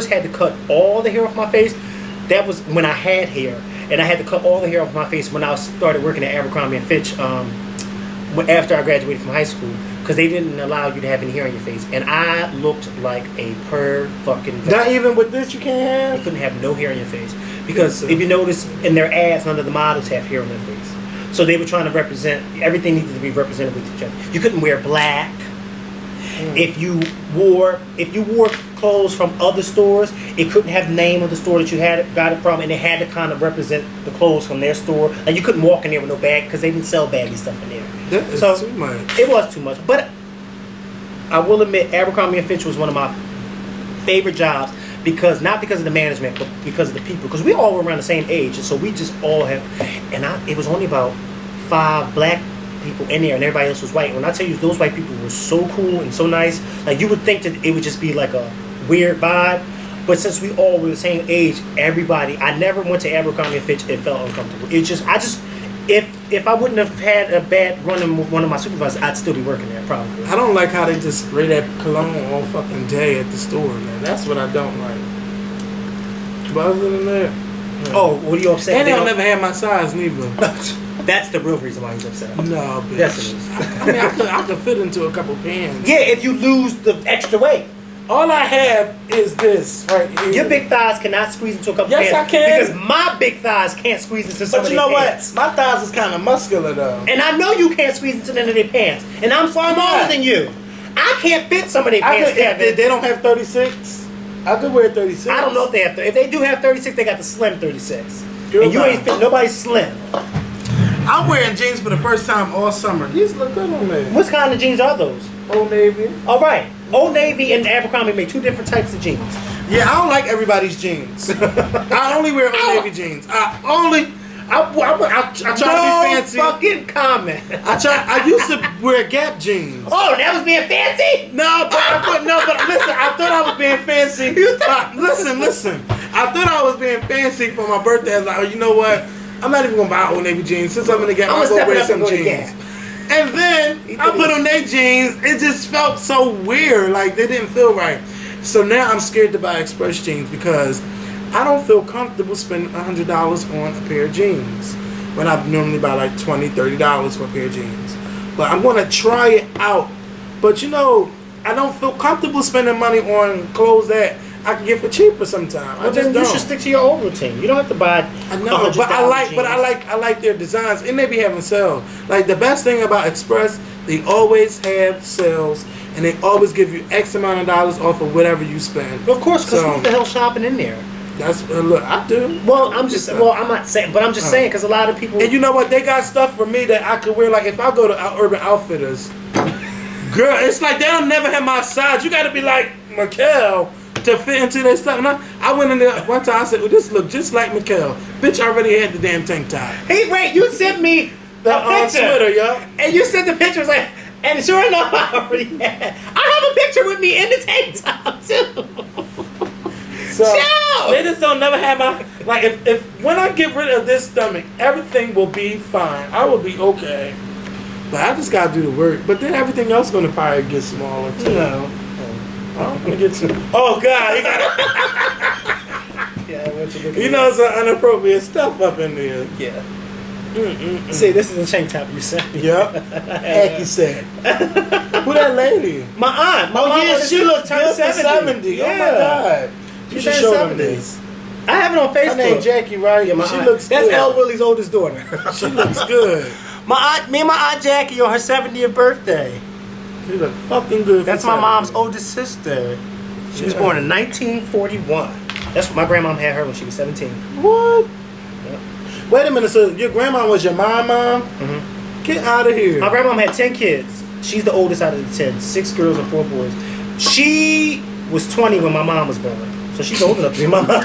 had to cut all the hair off my face, that was when I had hair, and I had to cut all the hair off my face when I started working at Abercrombie and Fitch after I graduated from high school, because they didn't allow you to have any hair on your face, and I looked like a fucking. Not even with this, you can't have. You couldn't have no hair on your face because if you notice in their ads, none of the models have hair on their face, so they were trying to represent everything needed to be represented with each other. You couldn't wear black. If you wore clothes from other stores, it couldn't have the name of the store that you got it from, and it had to kind of represent the clothes from their store. Like you couldn't walk in there with no bag because they didn't sell baggy stuff in there. That is too much. It was too much, but I will admit Abercrombie and Fitch was one of my favorite jobs not because of the management, but because of the people. Because we all were around the same age, and so we just all have. And it was only about 5 black people in there, and everybody else was white. When I tell you, those white people were so cool and so nice. Like you would think that it would just be like a weird vibe, but since we all were the same age, everybody. I never went to Abercrombie and Fitch. It felt uncomfortable. If I wouldn't have had a bad run with one of my supervisors, I'd still be working there probably. I don't like how they just spray that cologne all fucking day at the store, man. That's what I don't like. But other than that, yeah. Oh, what are you upset? And they'll never have my size neither. That's the real reason why he's upset. No, bitch. Yes, it is. I mean, I could fit into a couple pants. Yeah, if you lose the extra weight. All I have is this right here. Your big thighs cannot squeeze into a couple pants. Yes, I can. Because my big thighs can't squeeze into some of their pants. But you know what? My thighs is kind of muscular though. And I know you can't squeeze into none of their pants. And I'm smaller than you. I can't fit some of their pants, Kevin. They don't have 36. I could wear 36. I don't know if they have. If they do have 36, they got the slim 36. You're and you ain't fit nobody's slim. I'm wearing jeans for the first time all summer. These look good on me. What kind of jeans are those? Old Navy. All right. Old Navy and Abercrombie make 2 different types of jeans. Yeah, I don't like everybody's jeans. I only wear Old Navy jeans. I try to be fancy. No fucking comment. I used to wear Gap jeans. Oh, that was being fancy? But listen, I thought I was being fancy. Listen. I thought I was being fancy for my birthday. I was like, oh, you know what? I'm not even gonna buy Old Navy jeans. Since I'm gonna get, I'm gonna go wear some jeans. And then I put on their jeans. It just felt so weird. Like they didn't feel right. So now I'm scared to buy Express jeans because I don't feel comfortable spending $100 on a pair of jeans when I normally buy like $20, $30 for a pair of jeans. But I'm gonna try it out. But you know, I don't feel comfortable spending money on clothes that I can get for cheaper sometimes. Well, then you should stick to your old routine. You don't have to buy. I know, but I like their designs, and they be having sales. Like the best thing about Express, they always have sales, and they always give you X amount of dollars off of whatever you spend. Of course, because who the hell shopping in there? That's look, I do. Well, I'm not saying, but I'm just saying because a lot of people. And you know what? They got stuff for me that I could wear. Like if I go to Urban Outfitters, girl, it's like they'll never have my size. You got to be like Mikkel to fit into their stuff. And I went in there one time. I said, "Well, this look just like Mikkel." Bitch already had the damn tank top. Hey, wait! You sent me the picture, Twitter, yo. And you sent the picture. Was like, and sure enough, I already had. I have a picture with me in the tank top too. So they just don't never have my like. If when I get rid of this stomach, everything will be fine. I will be okay. But I just gotta do the work. But then everything else gonna probably get smaller too. No. I'm gonna get some. Oh God! You, Yeah, what you know some inappropriate stuff up in there. Yeah. See, this is a tank top you said. Yep. Heck, said. Who that lady? My aunt. Oh yeah, she looks good for 70. Yeah. Oh my God. You should show them this. I have it on Facebook. Her name Jackie, right? Yeah, she aunt. looks That's good. L. Willie's oldest daughter. She looks good. Me and my aunt Jackie on her 70th birthday. She look fucking good. That's my mom's oldest sister. She was born in 1941. That's what my grandmom had her when she was 17. What? Yeah. Wait a minute. So your grandma was your mom? Mm-hmm. Get out of here. My grandmom had 10 kids. She's the oldest out of the 10. 6 girls and 4 boys. She was 20 when my mom was born. So she's old enough to be my mom.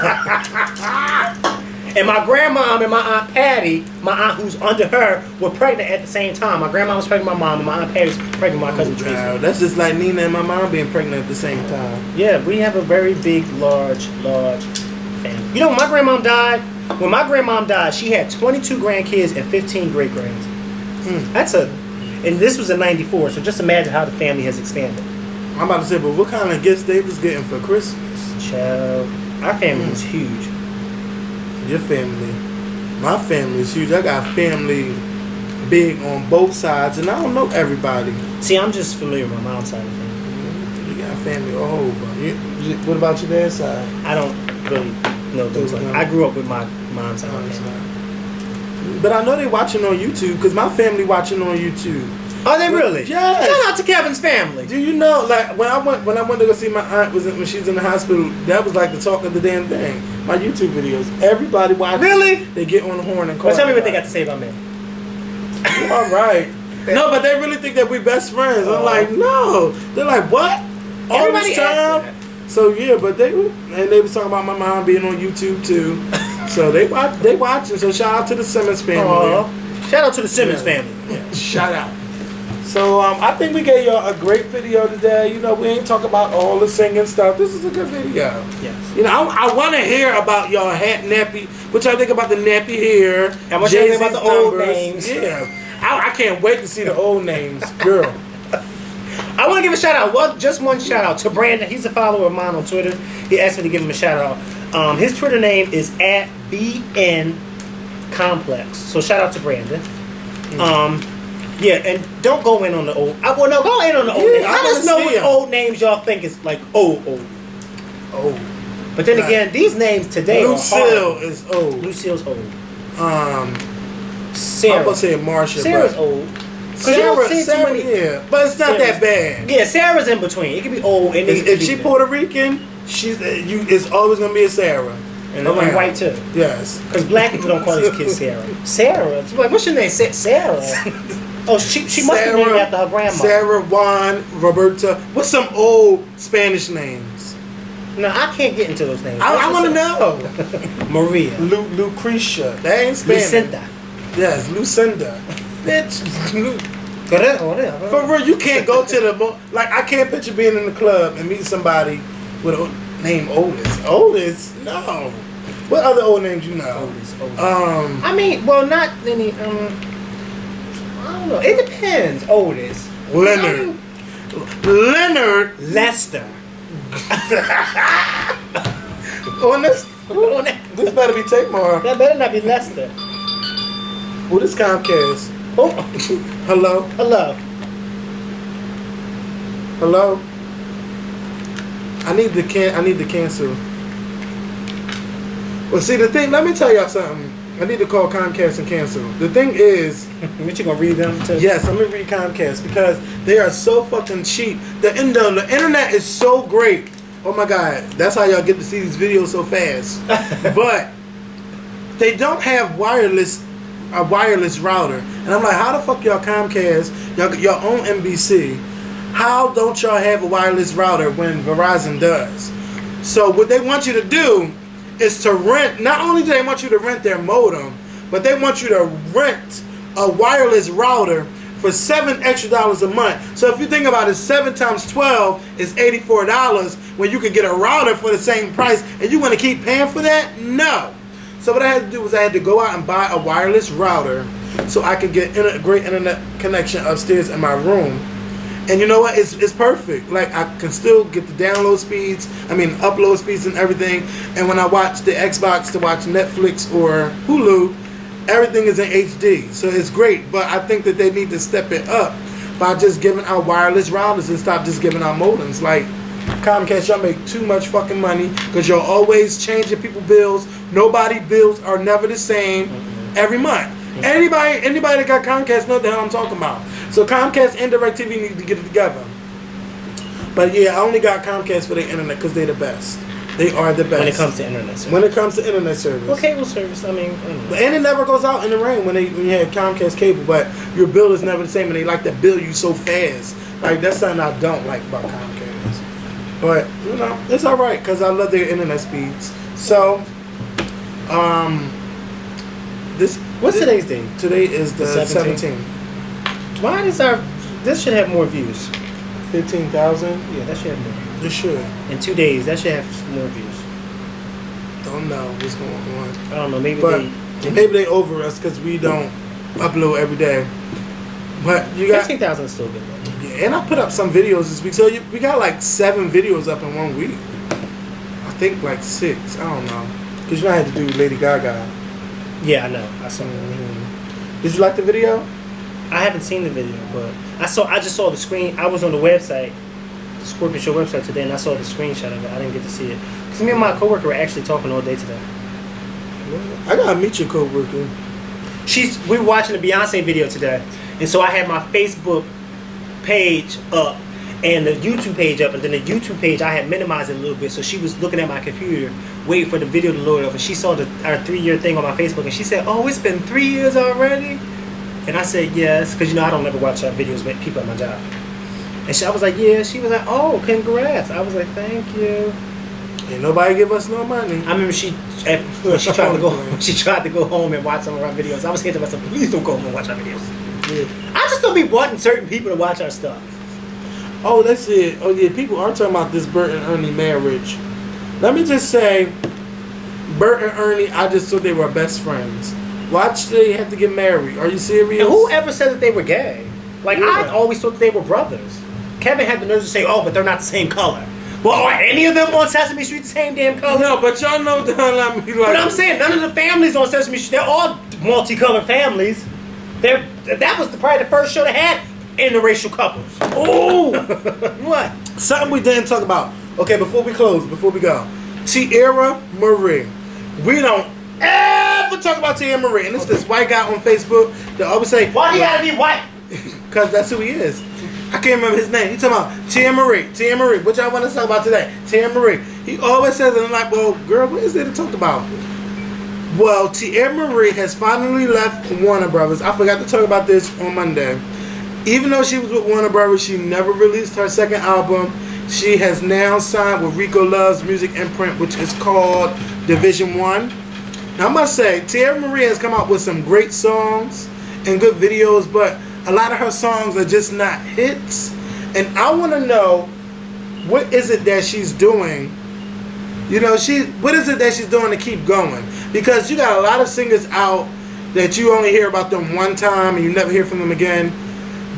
And my grandmom and my aunt Patty, my aunt who's under her, were pregnant at the same time. My grandma was pregnant with my mom, and my aunt Patty was pregnant with my cousin Tracy. Wow, that's just like Nina and my mom being pregnant at the same time. Yeah, we have a very big, large family. You know, when my grandmom died, she had 22 grandkids and 15 great-grands. And this was in 94, so just imagine how the family has expanded. I'm about to say, but what kind of gifts they was getting for Christmas? Child, our family was huge. Your family. My family is huge. I got family big on both sides, and I don't know everybody. See, I'm just familiar with my mom's side of things. You got family all over. What about your dad's side? I don't really know things like that. I grew up with my mom's side of things. But I know they watching on YouTube, because my family watching on YouTube. Are they really? Yes. Shout out to Kevin's family. Do you know, like, when I went to go see my aunt when she was in the hospital, that was like the talk of the damn thing. My YouTube videos. Everybody watching. Really? They get on the horn and call. Well, tell me what they got to say about me. All right. No, but they really think that we best friends. I'm like, no. They're like, what? All Everybody this time? So yeah, but they was talking about my mom being on YouTube too. So they watching. So shout out to the Simmons family. Shout out to the Simmons family. Yeah. Shout out. So I think we gave y'all a great video today. You know, we ain't talk about all the singing stuff. This is a good video. Yes. You know, I want to hear about y'all hat nappy. What y'all think about the nappy hair? And what y'all think about the old names? Yeah. I can't wait to see the old names, girl. I want to give a shout out. Just one shout out to Brandon. He's a follower of mine on Twitter. He asked me to give him a shout out. His Twitter name is @BNComplex. So shout out to Brandon. Yeah, and don't go in on the old. Go in on the old names. Let us know what old names y'all think is like old. But then again, these names today Lucille is old. Lucille's old. Sarah. I'm gonna say Marsha. Sarah's old. Sarah, yeah, but it's not that bad. Yeah, Sarah's in between. It could be old. And if she Puerto Rican, it's always gonna be a Sarah. And I'm white too. Yes. Because black people don't call these kids Sarah. Sarah. What's your name? Sarah. Oh, she must be named after her grandma. Sarah, Juan, Roberta. What's some old Spanish names? No, I can't get into those names. I want to know. Maria. Lucretia. That ain't Spanish. Lucinda. Yes, Lucinda. Bitch. For real, you can't go to I can't picture being in the club and meet somebody with Name Otis. Otis? No. What other old names you know? Otis. I mean, well, not any. I don't know. It depends. Otis. Leonard. Leonard. Lester. On this? On that. This better be Tamar. That better not be Lester. Who this Comcast? Oh, Hello? hello. Hello? I need to cancel. Well, see, the thing, let me tell y'all something. I need to call Comcast and cancel. The thing is, What you gonna read them too? yes, I'm gonna read Comcast because they are so fucking cheap. The internet is so great. Oh my God, that's how y'all get to see these videos so fast. But they don't have a wireless router, and I'm like, how the fuck y'all Comcast, y'all own NBC? How don't y'all have a wireless router when Verizon does? So what they want you to do is to rent. Not only do they want you to rent their modem, but they want you to rent a wireless router for $7 extra a month. So if you think about it, 7 times 12 is $84 when you could get a router for the same price, and you want to keep paying for that? No. So what I had to do was I had to go out and buy a wireless router so I could get a great internet connection upstairs in my room. And you know what? It's perfect. Like, I can still get the upload speeds and everything. And when I watch the Xbox to watch Netflix or Hulu, everything is in HD. So it's great. But I think that they need to step it up by just giving out wireless routers and stop just giving out modems. Like, Comcast, y'all make too much fucking money because y'all always changing people bills. Nobody bills are never the same every month. Anybody that got Comcast know the hell I'm talking about. So Comcast and DirecTV need to get it together. But yeah, I only got Comcast for the internet because they're the best. They are the best. When it comes to internet service. When it comes to internet service. Well, cable service, I mean. And it never goes out in the rain when you have Comcast cable, but your bill is never the same, and they like to bill you so fast. Like, that's something I don't like about Comcast. But, you know, it's alright because I love their internet speeds. So, What's today's date? Today is the 17th. Why does this should have more views? 15,000? Yeah, that should have more. It should. In 2 days, that should have more views. Don't know what's going on. I don't know. Maybe maybe they over us because we don't upload every day. But you got 15,000 is still good though. Yeah, and I put up some videos this week. So we got like 7 videos up in 1 week. I think like 6. I don't know. Because you know I had to do Lady Gaga. Yeah, I know. I saw that. Did you like the video? I haven't seen the video, but I just saw the screen. I was on the website, the Scorpion Show website today, and I saw the screenshot of it. I didn't get to see it because me and my coworker were actually talking all day today. I gotta meet your coworker. We were watching the Beyonce video today, and so I had my Facebook page up and the YouTube page up, and then the YouTube page I had minimized it a little bit, so she was looking at my computer waiting for the video to load up, and she saw our 3-year thing on my Facebook, and she said, "Oh, it's been 3 years already?" And I said, "Yes," because I don't ever watch videos with people at my job. And I was like, "Yeah." She was like, "Oh, congrats." I was like, "Thank you." Ain't nobody give us no money. I remember when she tried to go home and watch some of our videos. I was saying to myself, "Please don't go home and watch our videos." Yeah. I just don't be wanting certain people to watch our stuff. Oh, that's it. Oh yeah, people are talking about this Bert and Ernie marriage. Let me just say, Bert and Ernie, I just thought they were best friends. Why did they have to get married? Are you serious? And whoever said that they were gay? Like, Yeah. I always thought that they were brothers. Kevin had the nerve to say, "Oh, but they're not the same color." Well, are any of them on Sesame Street the same damn color? No, but y'all know the hell I mean. Like, But I'm saying none of the families on Sesame Street, they're all multicolored families. That was probably the first show that had interracial couples. oh, What? something we didn't talk about. Okay, before we go, Tierra Marie. We don't ever talk about Tierra Marie, and it's this white guy on Facebook that always say, Why you gotta be white? because that's who he is. I can't remember his name. He's talking about Tierra Marie. What y'all want to talk about today? Tierra Marie. He always says it, and I'm like, well, girl, what is there to talk about? Well, Tierra Marie has finally left Warner Brothers. I forgot to talk about this on Monday. Even though she was with Warner Brothers, she never released her second album. She has now signed with Rico Love's music imprint, which is called Division 1. Now, I must say, Tierra Marie has come out with some great songs and good videos, but a lot of her songs are just not hits. And I want to know, what is it that she's doing You know, what is it that she's doing to keep going? Because you got a lot of singers out that you only hear about them one time and you never hear from them again.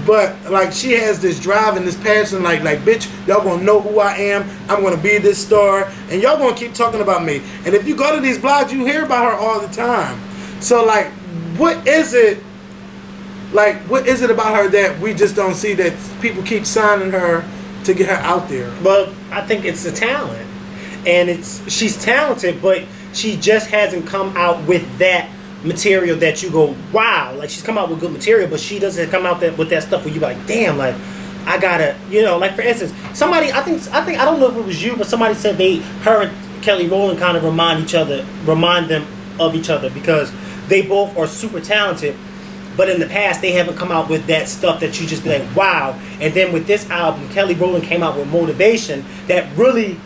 But like she has this drive and this passion, like bitch, y'all gonna know who I am. I'm gonna be this star, and y'all gonna keep talking about me. And if you go to these blogs, you hear about her all the time. So like, what is it? Like, what is it about her that we just don't see that people keep signing her to get her out there? Well, I think it's the talent, and she's talented, but she just hasn't come out with that material that you go, wow, like she's come out with good material, but she doesn't come out with that stuff where you be like, damn, like I gotta, you know, like for instance, somebody, I think I don't know if it was you, but somebody said her and Kelly Rowland kind of remind them of each other because they both are super talented, but in the past they haven't come out with that stuff that you just be like, wow. And then with this album, Kelly Rowland came out with Motivation that really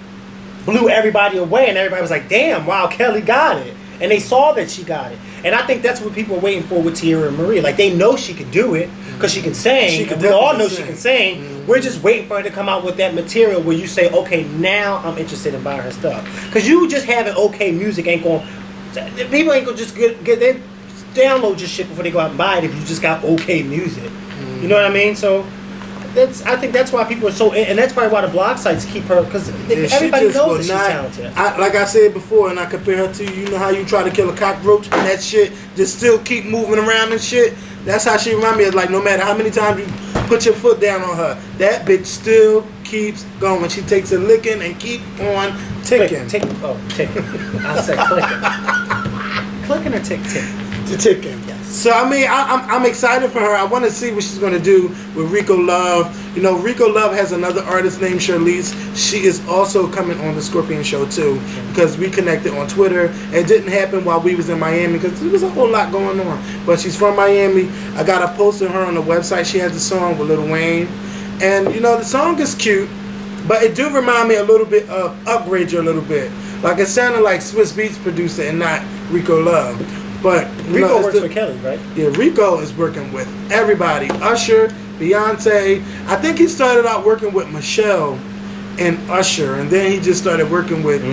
blew everybody away, and everybody was like, damn, wow, Kelly got it. And they saw that she got it. And I think that's what people are waiting for with Tierra and Maria. Like, they know she can do it because she can sing. We all know she can sing. Mm-hmm. We're just waiting for her to come out with that material where you say, okay, now I'm interested in buying her stuff. Because you just having okay music ain't going... People ain't going to just get they download your shit before they go out and buy it if you just got okay music. Mm-hmm. You know what I mean? So... I think that's why people are so, and that's probably why the blog sites keep her, because everybody knows that she's talented. Like I said before, and I compare her to you know how you try to kill a cockroach and that shit just still keep moving around and shit. That's how she remind me of, like, no matter how many times you put your foot down on her, that bitch still keeps going. She takes a licking and keep on ticking. Ticking. I said clicking. Clicking or ticking? Ticking. Yes. So I mean, I'm excited for her. I want to see what she's going to do with Rico Love. You know, Rico Love has another artist named Charlize. She is also coming on the Scorpion Show too, because we connected on Twitter. It didn't happen while we was in Miami because there was a whole lot going on. But she's from Miami. I got a post of her on the website. She has a song with Lil Wayne, and you know the song is cute, but it do remind me a little bit of Upgrade You a little bit. Like it sounded like Swiss Beats producer and not Rico Love. But Rico works for Kelly, right? Yeah, Rico is working with everybody. Usher, Beyonce. I think he started out working with Michelle and Usher, and then he just started working with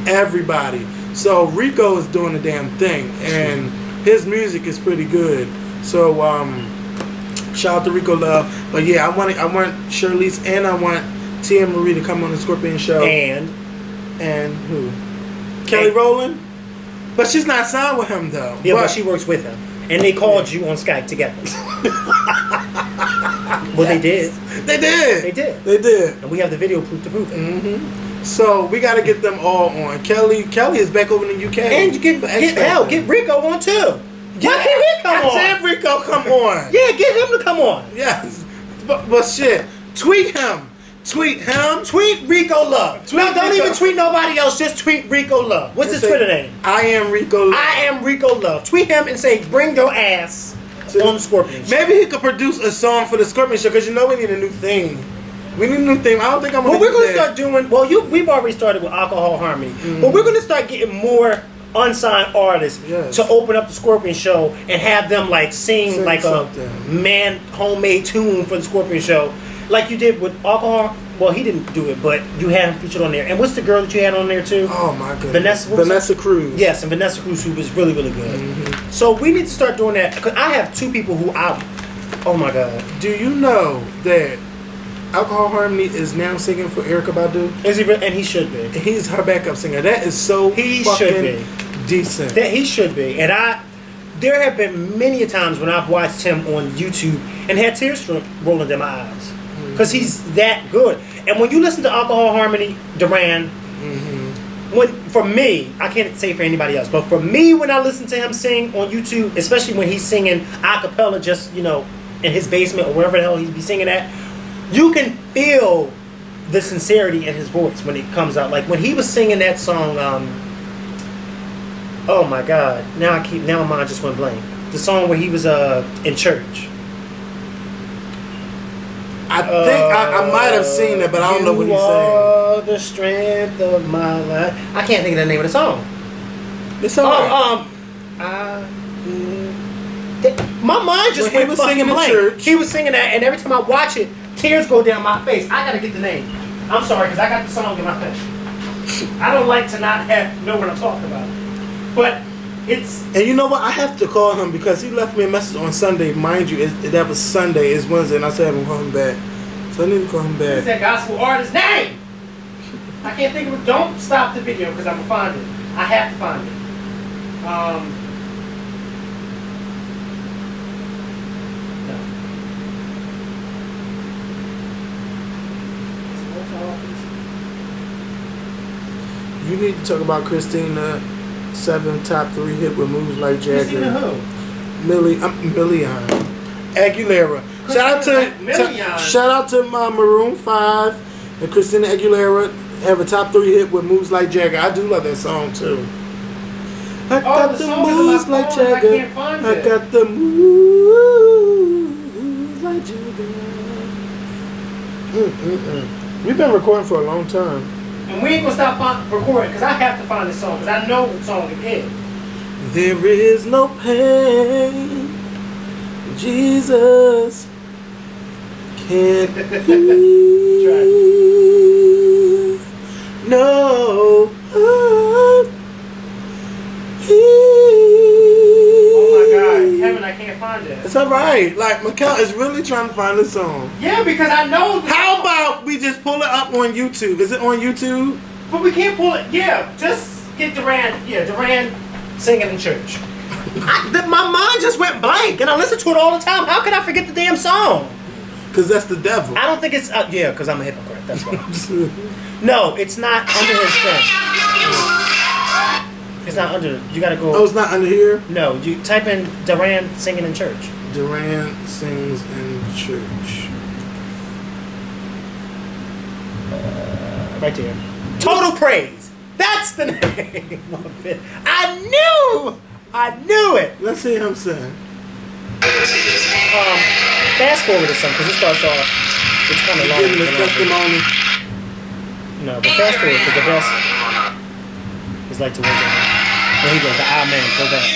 everybody. So Rico is doing the damn thing, and his music is pretty good. So shout out to Rico Love. But yeah, I want Charlize and I want Tia Marie to come on the Scorpion Show. And who? Kelly Rowland. But she's not signed with him though. Yeah, but she works with him. And they called you on Skype together. Well, they did. They did. And we have the video proof to prove it. Mm-hmm. So we got to get them all on. Kelly is back over in the UK. And you get Rico on too. Yeah. Why can't he come on? I said Rico come on. Yeah, get him to come on. Yes. But shit, tweet him. Tweet Rico Love. Don't even tweet nobody else. Just tweet Rico Love. What's his Twitter name? I am Rico Love. I am Rico Love. Tweet him and say, bring your ass on the Scorpion Show. Maybe he could produce a song for the Scorpion Show because you know we need a new theme. We need a new theme. I don't think I'm going to. Well, we're going to start doing. Well, we've already started with Alcohol Harmony, but we're going to start getting more unsigned artists to open up the Scorpion Show and have them like sing like something. A man homemade tune for the Scorpion Show. Like you did with Alcohol. Well, he didn't do it, but you had him featured on there. And what's the girl that you had on there too? Oh my goodness, Vanessa Cruz. Yes, and Vanessa Cruz, who was really, really good. Mm-hmm. So we need to start doing that because I have two people who oh my god. Do you know that Alcohol Harmony is now singing for Erykah Badu? Is he? And he should be. He's her backup singer. That is so fucking decent. That he should be. And there have been many times when I've watched him on YouTube and had tears rolling down my eyes. Because he's that good. And when you listen to Alcohol Harmony, Duran, for me, I can't say for anybody else, but for me, when I listen to him sing on YouTube, especially when he's singing a cappella just, you know, in his basement or wherever the hell he'd be singing at, you can feel the sincerity in his voice when it comes out. Like when he was singing that song, oh my God, now my mind just went blank. The song where he was in church. I think I might have seen it, but I don't know what he's saying. You are the strength of my life. I can't think of the name of the song. The song. My mind just went fucking blank. He was singing that, and every time I watch it, tears go down my face. I gotta get the name. I'm sorry, because I got the song in my face. I don't like to not know what I'm talking about. But it's... And you know what? I have to call him because he left me a message on Sunday. Mind you, that was Sunday. It's Wednesday, and I said I haven't called him back. So I need to call him What's back. that gospel artist's name? I can't think of it. Don't stop the video because I'm going to find it. I have to find it. You need to talk about Christina 7 top 3 hit with moves like Jagger. Christina who? Million. Aguilera. Shout out to Maroon 5 and Christina Aguilera have a top 3 hit with moves like Jagger. I do love that song too. I got the moves like Jagger. I got the moves like Jagger. We've been recording for a long time. And we ain't gonna stop recording because I have to find this song because I know what song it is. There is no pain Jesus can't heal. No Oh my God, Kevin, I can't find it. It's alright. Like, Mikkel is really trying to find this song. Yeah, because I know. How about we just pull it up on YouTube? Is it on YouTube? But we can't pull it. Yeah, just get Duran. Yeah, Duran singing in church. My mind just went blank, and I listen to it all the time. How can I forget the damn song? Because that's the devil. I don't think it's. Yeah, because I'm a hypocrite. That's why. No, it's not under his thing. It's not under. You gotta go. Oh, it's not under here? No, you type in Duran singing in church. Duran sings in church. Right there. Total Praise. That's the name of it. I knew it. Let's see him sing. Fast forward to something because it starts off. It's kind of long. Giving his testimony. No, but fast forward because the best is like towards the end. There he goes. The amen. Go back.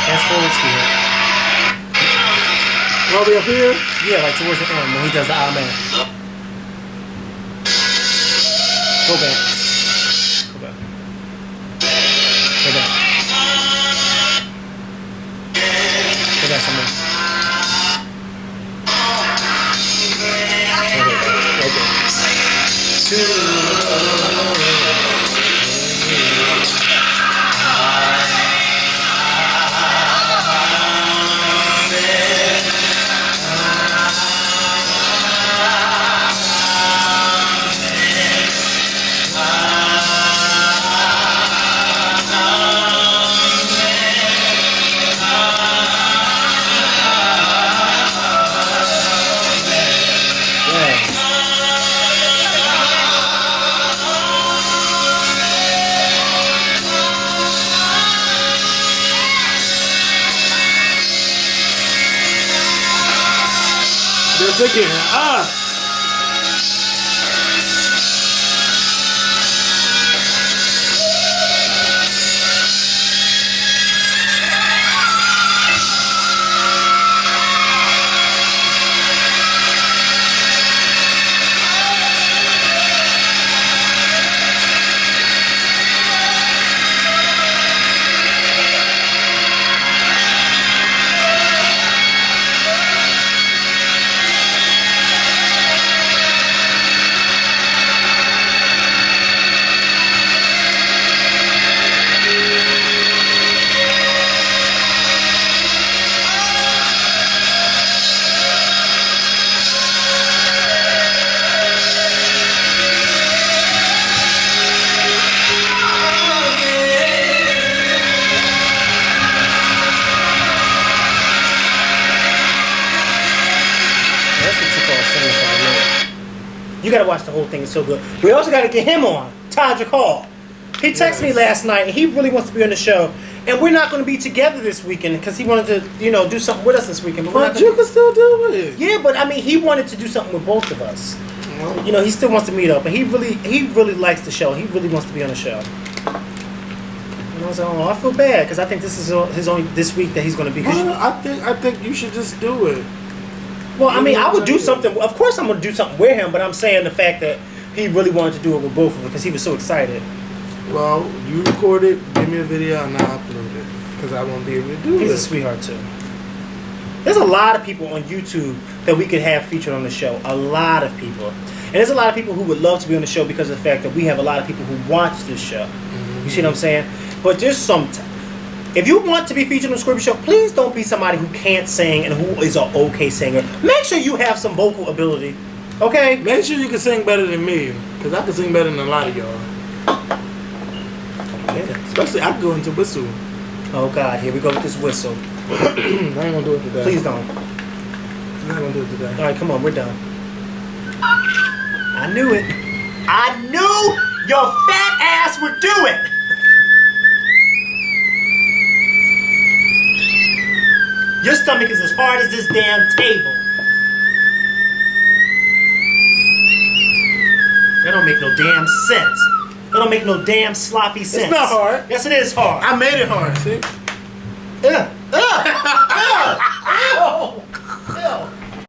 Fast forward to it. All the way up here? Yeah, like towards the end when he does the amen. Go back. Go back. Go back. Go back some more. Again. You gotta watch the whole thing, it's so good. We also gotta get him on, Tadrick Hall. He texted me last night and he really wants to be on the show. And we're not gonna be together this weekend because he wanted to, do something with us this weekend. But you can still do it. Yeah, but I mean he wanted to do something with both of us. He still wants to meet up, and he really likes the show. He really wants to be on the show. And I was like, oh, I feel bad because I think this is his only this week that he's gonna be. I think you should just do it. Well, I mean, I would do something. Of course, I'm gonna do something with him, but I'm saying the fact that he really wanted to do it with both of them because he was so excited. Well, you record it, give me a video, and I'll upload it because I won't be able to do it. He's a sweetheart too. There's a lot of people on YouTube that we could have featured on the show. A lot of people. And there's a lot of people who would love to be on the show because of the fact that we have a lot of people who watch this show. You see what I'm saying? But there's some... If you want to be featured on the Scorpio Show, please don't be somebody who can't sing and who is an okay singer. Make sure you have some vocal ability. Okay? Make sure you can sing better than me because I can sing better than a lot of y'all. Yeah. Especially I can go into whistle. Oh, God. Here we go with this whistle. I ain't gonna do it today. Please don't. I'm not gonna do it today. All right, come on. We're done. I knew it. I knew your fat ass would do it. Your stomach is as hard as this damn table. That don't make no damn sense. That don't make no damn sloppy sense. It's not hard. Yes, it is hard. I made it hard, see? Ugh.